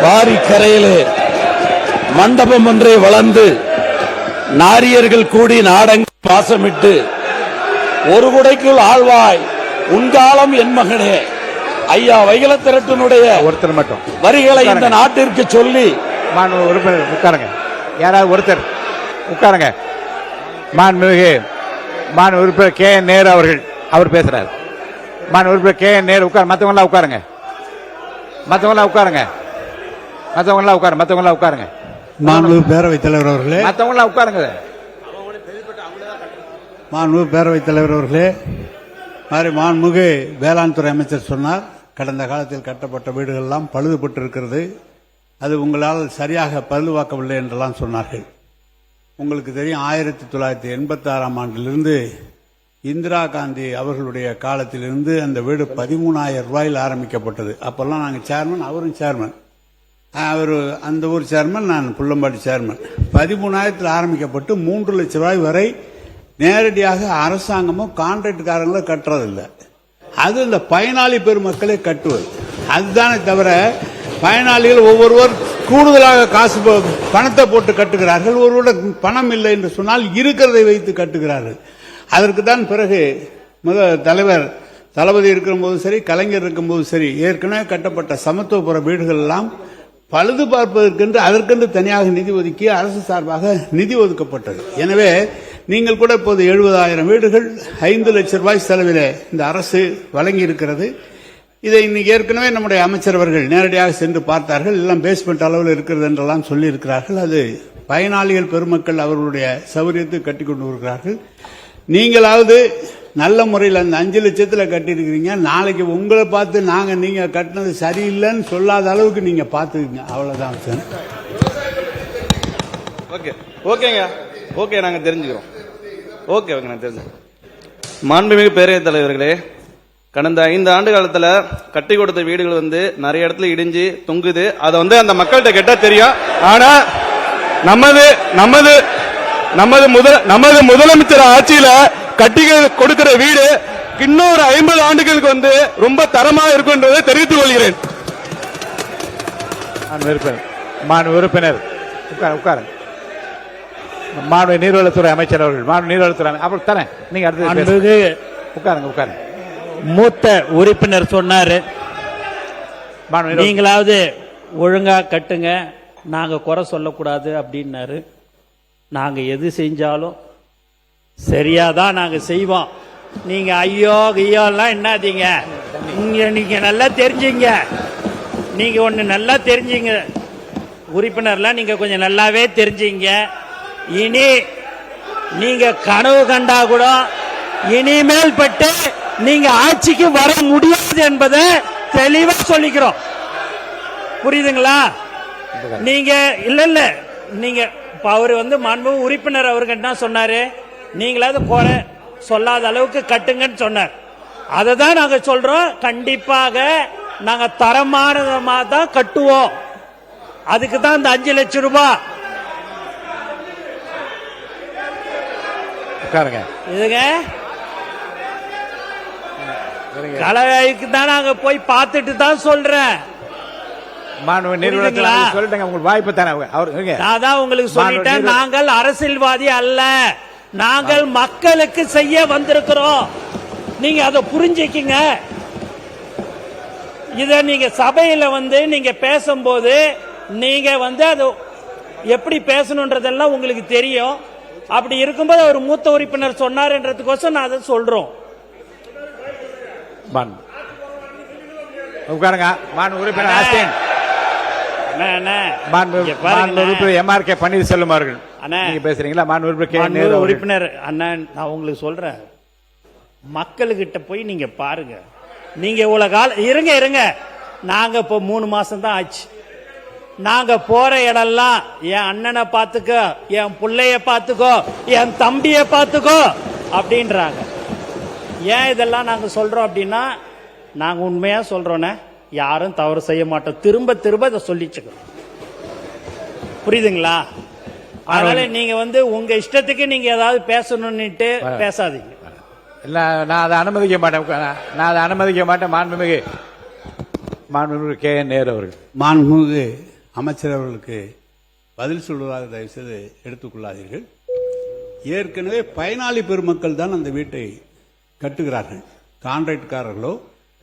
வாரிக்கரையிலே மண்டபம் ஒன்றை வளர்ந்து நாரியர்கள் கூடி நாடெங்கும் வாசமிட்டு ஒரு குடைக்குள் ஆழ்வாய் உன்காலம் என் மகனே, ஐயா வைகலத்திரட்டினுடைய ஒருத்தர் மட்டும் வரிகளை இந்த நாட்டிற்கு சொல்லி மாண்பு உறுப்பினர் உட்காருங்க. யாராவது ஒருத்தர் உட்காருங்க. மாண்புமிகு உறுப்பினர் கே என் நேரு அவர் பேசுறாரு. மாண்பு உறுப்பினர் கே என் நேரு உட்காரு. மற்றவங்களாம் உட்காருங்க. மாண்பு பேரவைத் தலைவர் அவர்களே, மற்றவங்களாம் உட்காருங்க. மாண்பு பேரவைத் தலைவர் அவர்களே, மாண்புமிகு வேளாண் துறை அமைச்சர் சொன்னார், கடந்த காலத்தில் கட்டப்பட்ட வீடுகள் எல்லாம் பழுதுபட்டு இருக்கிறது, அது உங்களால் சரியாக பழுதுவாக்கவில்லை என்றெல்லாம் சொன்னார்கள். உங்களுக்கு தெரியும், 1986ஆம் ஆண்டிலிருந்து இந்திரா காந்தி அவர்களுடைய காலத்திலிருந்து அந்த வீடு 13,000 ரூபாயில் ஆரம்பிக்கப்பட்டது. அப்பெல்லாம் நாங்கள் சேர்மன், அவரும் சேர்மன், அவர் அந்த ஊர் சேர்மன், நான் புள்ளம்பாடி சேர்மன். 13,000 ஆரம்பிக்கப்பட்டு 3 லட்சம் ரூபாய் வரை நேரடியாக அரசாங்கமும் கான்ட்ராக்டுக்காரங்களும் கட்டுறதில்லை. அது இந்த பயனாளி பெருமக்களை கட்டுவது. அதுதானே தவிர பயனாளிகள் ஒவ்வொருவர் கூடுதலாக காசு பணத்தை போட்டு கட்டுகிறார்கள். ஒருவருடன் பணம் இல்லை என்று சொன்னால் இருக்கிறதை வைத்து கட்டுகிறார்கள். அதற்கு தான் பிறகு தலைவர் தளபதி இருக்கும் போது சரி, கலைஞர் இருக்கும் போது சரி, ஏற்கனவே கட்டப்பட்ட சமத்துவபுர வீடுகள் எல்லாம் பழுது பார்ப்பதற்கென்று அதற்கென்று தனியாக நிதி ஒதுக்கி அரசு சார்பாக நிதி ஒதுக்கப்பட்டது. எனவே நீங்கள் கூட இப்போது 70,000 வீடுகள் 5 லட்சம் ரூபாய் செலவில் இந்த அரசு வழங்கி இருக்கிறது. இதை இன்னைக்கு ஏற்கனவே நம்முடைய அமைச்சர் அவர்கள் நேரடியாக சென்று பார்த்தார்கள். எல்லாம் பேஸ்மெண்ட் அளவில் இருக்கிறது என்றெல்லாம் சொல்லி இருக்கிறார்கள். அது பயனாளிகள் பெருமக்கள் அவர்களுடைய சௌகரியத்துக்கு கட்டி கொண்டு வருகிறார்கள். நீங்களாவது நல்ல முறையில் அந்த 5 லட்சத்தில் கட்டியிருக்கிறீங்க. நாளைக்கு உங்களை பார்த்து நீங்க கட்டினது சரியில்லைன்னு சொல்லாத அளவுக்கு நீங்க பார்த்துக்கீங்க. அவ்வளவுதான் சார். ஓகே ஓகேங்க, ஓகே, நாங்க தெரிஞ்சுக்கிறோம். ஓகே ஓகே, நான் தெரிஞ்சுக்கிறோம். மாண்புமிகு பேரவைத் தலைவர்களே, கடந்த 5 ஆண்டு காலத்துல கட்டி கொடுத்த வீடுகள் வந்து நிறைய இடத்துல இடிஞ்சு தொங்குது. அதை வந்து அந்த மக்கள்கிட்ட கேட்டா தெரியும். ஆனா நமது முதலமைச்சர் ஆட்சியில கட்டி கொடுக்கிற வீடு இன்னொரு 50 ஆண்டுகளுக்கு வந்து ரொம்ப தரமா இருக்குன்றதை தெரிவித்துக் கொள்கிறேன். மாண்பு உறுப்பினர் உட்காருங்க. மாண்பு நீர்வளத்துறை அமைச்சர் அவர்கள். மாண்பு நீர்வளத்துறை அப்புறம் தானே நீங்க அடுத்து உட்காருங்க. மூத்த உறுப்பினர் சொன்னாரு, நீங்களாவது ஒழுங்கா கட்டுங்க, நாங்க குறை சொல்லக்கூடாது அப்படின்னாரு. நாங்க எது செஞ்சாலும் சரியாதான் நாங்க செய்வோம். நீங்க ஐயோ ஐயோலாம் என்னாதீங்க. நீங்க நல்லா தெரிஞ்சுங்க. நீங்க ஒண்ணு நல்லா தெரிஞ்சுங்க உறுப்பினர்லாம், நீங்க கொஞ்சம் நல்லாவே தெரிஞ்சுங்க. இனி நீங்க கனவு கண்டா கூட இனிமேல் பட்டு நீங்க ஆட்சிக்கு வர முடியாது என்பதை தெளிவா சொல்லிக்கிறோம். புரியுதுங்களா? நீங்க இல்ல நீங்க அவர் வந்து மாண்பு உறுப்பினர் அவருக்கு என்ன சொன்னாரு, நீங்களாவது குறை சொல்லாத அளவுக்கு கட்டுங்கன்னு சொன்னார். அதை தான் நாங்க சொல்றோம். கண்டிப்பாக நாங்க தரமானதமா தான் கட்டுவோம். அதுக்கு தான் இந்த 5 லட்சம் ரூபாய். இதுங்க கலவைக்கு தான் நாங்க போய் பார்த்துட்டு தான் சொல்றேன். வாய்ப்பு தானே நான் தான் உங்களுக்கு சொல்லிட்டேன். நாங்கள் அரசியல்வாதி அல்ல, நாங்கள் மக்களுக்கு செய்ய வந்திருக்கிறோம். நீங்க அதை புரிஞ்சுக்கிங்க. இத நீங்க சபையில வந்து நீங்க பேசும்போது நீங்க வந்து அது எப்படி பேசணுன்றதெல்லாம் உங்களுக்கு தெரியும். அப்படி இருக்கும்போது ஒரு மூத்த உறுப்பினர் சொன்னார்ன்றதுக்கோசம் நான் அதை சொல்றோம். உட்காருங்க. மாண்பு உறுப்பினர் எம்ஆர்கே பன்னீர்செல்வம் அவர்கள் நீங்க பேசுறீங்களா? மாண்பு உறுப்பினர் அண்ணன், நான் உங்களுக்கு சொல்றேன், மக்களுக்கிட்ட போய் நீங்க பாருங்க. நீங்க இவ்வளவு காலம் இருங்க. நாங்க இப்போ 3 மாசம் தான் ஆச்சு. நாங்க போற இடம்லாம் என் அண்ணனை பாத்துக்கோ, என் பிள்ளைய பாத்துக்கோ, என் தம்பிய பாத்துக்கோ அப்படின்றாங்க. ஏன் இதெல்லாம் நாங்க சொல்றோம் அப்படின்னா, நாங்க உண்மையா சொல்றோன்னே, யாரும் தவறு செய்ய மாட்டோம். திரும்ப இதை சொல்லிச்சுக்கணும். புரியுதுங்களா? அதனால நீங்க வந்து உங்க இஷ்டத்துக்கு நீங்க ஏதாவது பேசணும்னுட்டு பேசாதீங்க. இல்ல, நான் அதை அனுமதிக்க மாட்டேன். மாண்புமிகு கே நேரு அவர்கள். மாண்புமிகு அமைச்சர் அவர்களுக்கு பதில் சொல்வதாக தயவு செய்து எடுத்துக்கொள்ளாதீர்கள். ஏற்கனவே பயனாளி பெருமக்கள் தான் அந்த வீட்டை கட்டுகிறார்கள். கான்ட்ராக்ட்காரர்களோ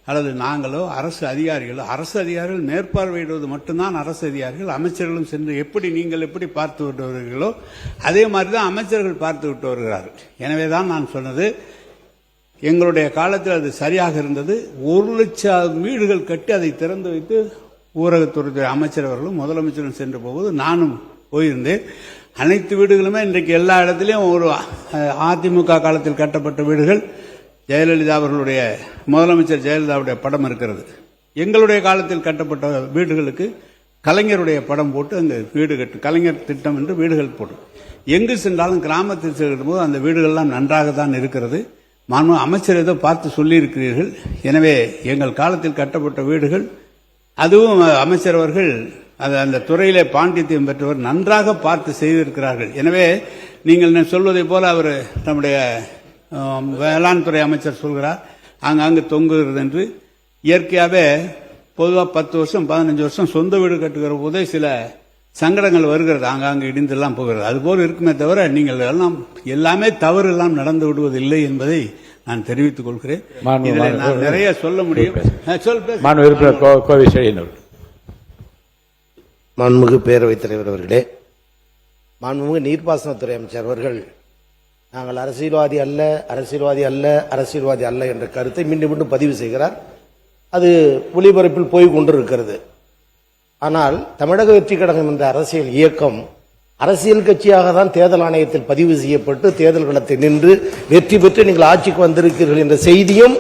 அல்லது நாங்களோ அரசு அதிகாரிகள் மேற்பார்வையிடுவது மட்டும்தான் அரசு அதிகாரிகள். அமைச்சர்களும் சென்று நீங்கள் எப்படி பார்த்து விட்டு வருகிறீர்களோ அதே மாதிரி தான் அமைச்சர்கள் பார்த்து விட்டு வருகிறார்கள். எனவே தான் நான் சொன்னது, எங்களுடைய காலத்தில் அது சரியாக இருந்தது. 1 லட்சம் வீடுகள் கட்டி அதை திறந்து வைத்து ஊரகத்துறை அமைச்சர் அவர்களும் முதலமைச்சரும் சென்று போகும்போது நானும் போயிருந்தேன். அனைத்து வீடுகளுமே இன்றைக்கு எல்லா இடத்திலையும் ஒரு அதிமுக காலத்தில் கட்டப்பட்ட வீடுகள், ஜெயலலிதா அவர்களுடைய முதலமைச்சர் ஜெயலலிதாவுடைய படம் இருக்கிறது. எங்களுடைய காலத்தில் கட்டப்பட்ட வீடுகளுக்கு கலைஞருடைய படம் போட்டு அந்த வீடு கலைஞர் திட்டம் என்று வீடுகள் போட்டு எங்கு சென்றாலும் கிராமத்தில் செல்கிற போது அந்த வீடுகள்லாம் நன்றாக தான் இருக்கிறது. மாண்பு அமைச்சர் ஏதோ பார்த்து சொல்லி இருக்கிறீர்கள். எனவே எங்கள் காலத்தில் கட்டப்பட்ட வீடுகள், அதுவும் அமைச்சர் அவர்கள் அந்த துறையிலே பாண்டித்தியம் பெற்றவர், நன்றாக பார்த்து செய்திருக்கிறார்கள். எனவே நீங்கள் சொல்வதை போல அவர் நம்முடைய வேளாண் துறை அமைச்சர் சொல்கிறார் அங்கு தொங்குகிறது என்று. இயற்கையாகவே பொதுவாக 10 வருஷம் 15 வருஷம் சொந்த வீடு கட்டுகிற போதே சில சங்கடங்கள் வருகிறது, ஆங்காங்கு இடிந்தெல்லாம் போகிறது. அதுபோல் இருக்குமே தவிர நீங்கள் எல்லாம் எல்லாமே தவறு எல்லாம் நடந்து விடுவதில்லை என்பதை நான் தெரிவித்துக் கொள்கிறேன். இதில் நான் நிறைய சொல்ல முடியும். மாண்பு உறுப்பினர் கோவை செழியன் அவர்கள். மாண்புமிகு பேரவைத் தலைவர் அவர்களே, மாண்புமிகு நீர்ப்பாசனத்துறை அமைச்சர் அவர்கள் நாங்கள் அரசியல்வாதி அல்ல அரசியல்வாதி அல்ல அரசியல்வாதி அல்ல என்ற கருத்தை மீண்டும் மீண்டும் பதிவு செய்கிறார். அது ஒளிபரப்பில் போய் கொண்டிருக்கிறது. ஆனால் தமிழக வெற்றி கழகம் என்ற அரசியல் இயக்கம் அரசியல் கட்சியாக தான் தேர்தல் ஆணையத்தில் பதிவு செய்யப்பட்டு தேர்தல் களத்தை நின்று வெற்றி பெற்று நீங்கள் ஆட்சிக்கு வந்திருக்கிறீர்கள் என்ற செய்தியும்,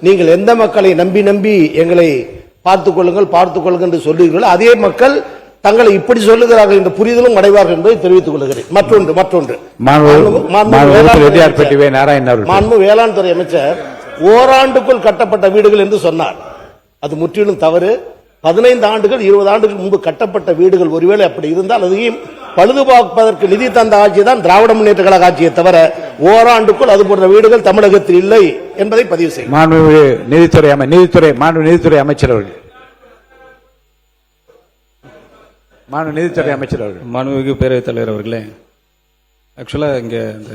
நீங்கள் எந்த மக்களை நம்பி நம்பி எங்களை பார்த்துக் கொள்ளுங்கள் என்று சொல்லுகிறீர்கள், அதே மக்கள் தங்களை இப்படி சொல்லுகிறார்கள் என்ற புரிதலும் அடைவார்கள் என்பதை தெரிவித்துக் கொள்கிறேன். மற்றொன்று மாண்பு வேளாண் துறை அமைச்சர் ஓராண்டுக்குள் கட்டப்பட்ட வீடுகள் என்று சொன்னார். அது முற்றிலும் தவறு. 15 ஆண்டுகள் 20 ஆண்டுகள் முன்பு கட்டப்பட்ட வீடுகள் ஒருவேளை அப்படி இருந்தால் அதையும் பழுதுபார்ப்பதற்கு நிதி தந்த ஆட்சி தான் திராவிட முன்னேற்ற கழக ஆட்சியை தவிர ஓராண்டுக்குள் அது போன்ற வீடுகள் தமிழகத்தில் இல்லை என்பதை பதிவு செய்யும். நீதித்துறை அமைச்சர் அவர்கள். நீதித்துறை அமைச்சர் அவர்கள். மாண்புமிகு பேரவைத் தலைவர் அவர்களே, ஆக்சுவலாக இங்கே இந்த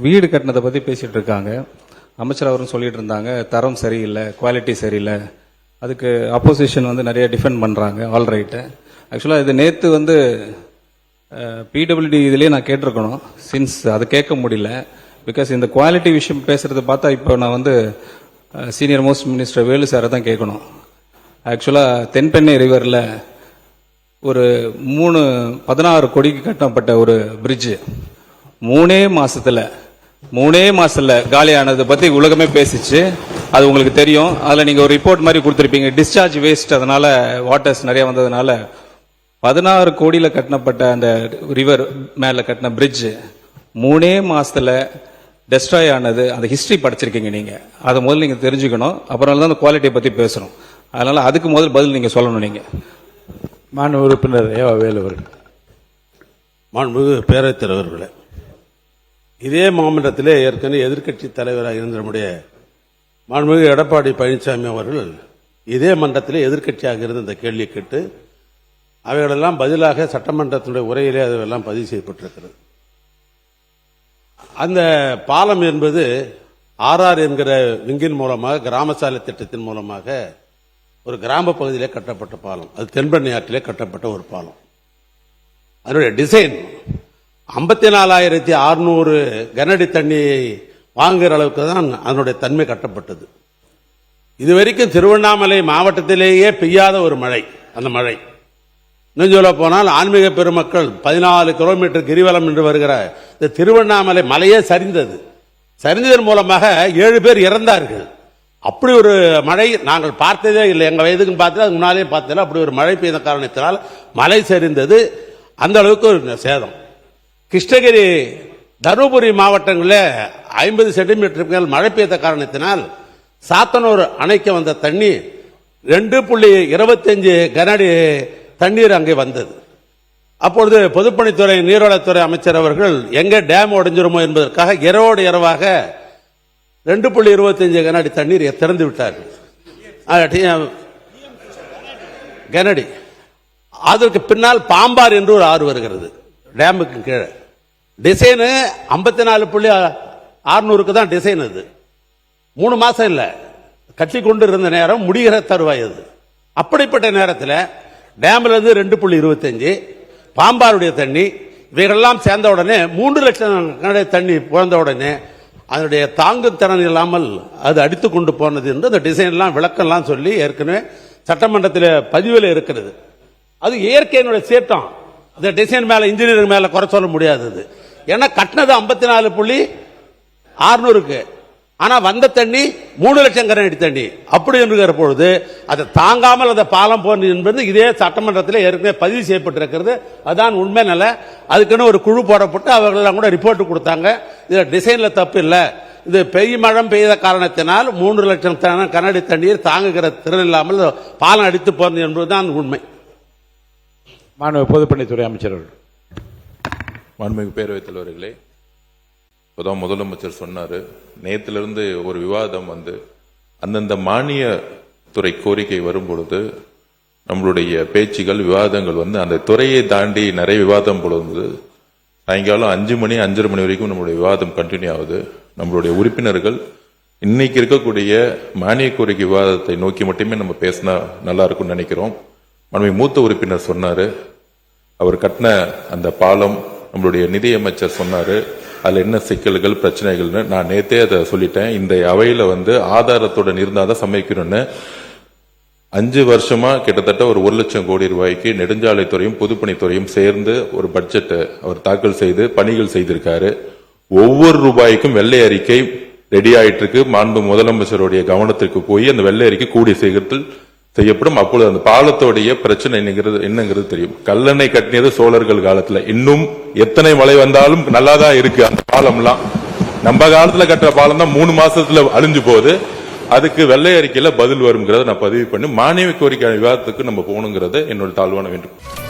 வீடு கட்டினதை பற்றி பேசிகிட்டு இருக்காங்க. அமைச்சர் அவரும் சொல்லிட்டு இருந்தாங்க தரம் சரியில்லை, குவாலிட்டி சரியில்லை, அதுக்கு அப்போசிஷன் வந்து நிறைய டிஃபெண்ட் பண்ணுறாங்க. All right. ஆக்சுவலாக இது நேற்று வந்து பிடபிள்யூடி இதுலேயே நான் கேட்டிருக்கணும். சின்ஸ் அதை கேட்க முடியல. பிகாஸ் இந்த குவாலிட்டி விஷயம் பேசுகிறத பார்த்தா இப்போ நான் வந்து சீனியர் மோஸ்ட் மினிஸ்டர் வேலு சாரை தான் கேட்கணும். ஆக்சுவலாக தென்பெண்ணை ரிவரில் ஒரு 16 கோடிக்கு கட்டப்பட்ட ஒரு பிரிட்ஜு 3 மாசத்துல காலியானதை பத்தி உலகமே பேசிச்சு. அது உங்களுக்கு தெரியும். அதுல நீங்க ஒரு ரிப்போர்ட் மாதிரி கொடுத்திருப்பீங்க. டிஸ்சார்ஜ் வேஸ்ட், அதனால வாட்டர்ஸ் நிறைய வந்ததுனால 16 கோடியில கட்டப்பட்ட அந்த ரிவர் மேல கட்டின பிரிட்ஜ் 3 மாசத்துல டெஸ்ட்ராய் ஆனது. அந்த ஹிஸ்டரி படிச்சிருக்கீங்க நீங்க, அதை முதல்ல நீங்க தெரிஞ்சுக்கணும். அப்புறம் தான் அந்த குவாலிட்டியை பத்தி பேசணும். அதனால அதுக்கு முதல் பதில் நீங்க சொல்லணும். நீங்க மாண்பு உறுப்பினர் ஏவா வேலு அவர்கள். மாண்புமிகு பேரவைத் தலைவர்களே, இதே மாமன்றத்திலே ஏற்கனவே எதிர்க்கட்சி தலைவராக இருந்த நம்முடைய மாண்புமிகு எடப்பாடி பழனிசாமி அவர்கள் இதே மன்றத்திலே எதிர்க்கட்சியாக இருந்த இந்த கேள்வியை கேட்டு அவைகளெல்லாம் பதிலாக சட்டமன்றத்தினுடைய உரையிலே அதெல்லாம் பதிவு செய்யப்பட்டிருக்கிறது. அந்த பாலம் என்பது ஆர்ஆர் என்கிற விங்கின் மூலமாக கிராம சாலை திட்டத்தின் மூலமாக ஒரு கிராம பகுதியிலே கட்டப்பட்ட பாலம். அது தென்பெண்ணை ஆற்றிலே கட்டப்பட்ட ஒரு பாலம். அதனுடைய டிசைன் 54,600 கனஅடி தண்ணியை வாங்குகிற அளவுக்கு தான் அதனுடைய தன்மை கட்டப்பட்டது. இதுவரைக்கும் திருவண்ணாமலை மாவட்டத்திலேயே பெய்யாத ஒரு மழை. அந்த மழை இன்னும் சொல்ல போனால் ஆன்மீக பெருமக்கள் 14 கிலோமீட்டர் கிரிவலம் என்று வருகிற இந்த திருவண்ணாமலை மலையே சரிந்ததன் மூலமாக 7 பேர் இறந்தார்கள். அப்படி ஒரு மழை நாங்கள் பார்த்ததே இல்லை. எங்க வயதுக்கு பார்த்தது, அதுக்கு முன்னாலே பார்த்ததில்லை. அப்படி ஒரு மழை பெய்த காரணத்தினால் மலை சரிந்தது. அந்த அளவுக்கு ஒரு சேதம். கிருஷ்ணகிரி தருமபுரி மாவட்டங்களில் 50 சென்டிமீட்டருக்கு மேல் மழை பெய்த காரணத்தினால் சாத்தனூர் அணைக்கு வந்த தண்ணி 2.25 கனஅடி தண்ணீர் அங்கே வந்தது. அப்பொழுது பொதுப்பணித்துறை நீர்வளத்துறை அமைச்சர் அவர்கள் எங்க டேம் உடைஞ்சிருமோ என்பதற்காக இரவோடு இரவாக 2.25 கனஅடி தண்ணீர் திறந்து விட்டார்கள். கனஅடி. அதற்கு பின்னால் பாம்பார் என்று ஒரு ஆறு வருகிறது டேமுக்கு கீழே. டிசைனு 54.600 தான் டிசைன். அது 3 மாசம் இல்ல, கட்டி கொண்டு இருந்த நேரம் முடிகிற தருவாய். அது அப்படிப்பட்ட நேரத்தில் டேம்ல இருந்து 2.25 பாம்பாருடைய தண்ணி இவைகளெல்லாம் சேர்ந்த உடனே 3 லட்சம் கனஅடி தண்ணி புழந்த உடனே அதனுடைய தாங்கும் திறன் இல்லாமல் அது அடித்து கொண்டு போனது என்று அந்த டிசைன்லாம் விளக்கம்லாம் சொல்லி ஏற்கனவே சட்டமன்றத்தில் பதிவில் இருக்கிறது. அது இயற்கையினுடைய சீற்றம். அந்த டிசைன் மேல இன்ஜினியரிங் மேல குறை சொல்ல முடியாதது. ஏன்னா கட்டினது 54.600, ஆனா வந்த தண்ணி 3 லட்சம் கனஅடி தண்ணி. அப்படி என்கிற பொழுது அதை தாங்காமல் அந்த பாலம் போன்று என்பது இதே சட்டமன்றத்தில் ஏற்கனவே பதிவு செய்யப்பட்டிருக்கிறது. அதான் உண்மை நில. அதுக்குன்னு ஒரு குழு போடப்பட்டு அவர்களெல்லாம் கூட ரிப்போர்ட் கொடுத்தாங்க. இதுல டிசைன்ல தப்பு இல்லை, இது மழை பெய்த காரணத்தினால் 3 லட்சம் கனஅடி தண்ணீர் தாங்குகிற திறன் இல்லாமல் பாலம் அடித்து போனது என்பதுதான் உண்மை. மாண்பு பொதுப்பணித்துறை அமைச்சர் அவர்கள். மாண்புமிகு பேரவைத் தலைவர்களே, இப்போதான் முதலமைச்சர் சொன்னாரு, நேற்றிலிருந்து ஒரு விவாதம் வந்து அந்தந்த மானிய துறை கோரிக்கை வரும் பொழுது நம்மளுடைய பேச்சுகள் விவாதங்கள் வந்து அந்த துறையை தாண்டி நிறைய விவாதம் பொழுது சாயங்காலம் 5 மணி 5:30 மணி வரைக்கும் நம்மளுடைய விவாதம் கண்டினியூ ஆகுது. நம்மளுடைய உறுப்பினர்கள் இன்னைக்கு இருக்கக்கூடிய மானிய கோரிக்கை விவாதத்தை நோக்கி மட்டுமே நம்ம பேசினா நல்லா இருக்கும்னு நினைக்கிறோம். மூத்த உறுப்பினர் சொன்னாரு, அவர் கட்டின அந்த பாலம் நம்மளுடைய நிதியமைச்சர் சொன்னாரு அதுல என்ன சிக்கல்கள் பிரச்சனைகள்னு. நான் நேத்தே அதை சொல்லிட்டேன். இந்த அவையில வந்து ஆதாரத்துடன் இருந்தாதான் சமைக்கணும்னு 5 வருஷமா கிட்டத்தட்ட ஒரு 1 லட்சம் கோடி ரூபாய்க்கு நெடுஞ்சாலைத்துறையும் பொதுப்பணித்துறையும் சேர்ந்து ஒரு பட்ஜெட் அவர் தாக்கல் செய்து பணிகள் செய்திருக்காரு. ஒவ்வொரு ரூபாய்க்கும் வெள்ளை அறிக்கை ரெடி ஆயிட்டு இருக்கு. மாண்பு முதலமைச்சருடைய கவனத்திற்கு போய் அந்த வெள்ளை அறிக்கை கூடிய சீக்கிரத்தில் செய்யப்படும். அப்பொழுது அந்த பாலத்தோடைய பிரச்சனை என்னங்கிறது தெரியும். கல்லணை கட்டினது சோழர்கள் காலத்துல, இன்னும் எத்தனை மழை வந்தாலும் நல்லாதான் இருக்கு அந்த பாலம்லாம். நம்ம காலத்துல கட்டுற பாலம் தான் 3 மாசத்துல அழிஞ்சு போகுது. அதுக்கு வெள்ளை அறிக்கையில பதில் வருங்கிறத நான் பதிவு பண்ணி மானிய கோரிக்கை விவாதத்துக்கு நம்ம போகணுங்கிறது என்னோட தாழ்வான வேண்டுகோள்.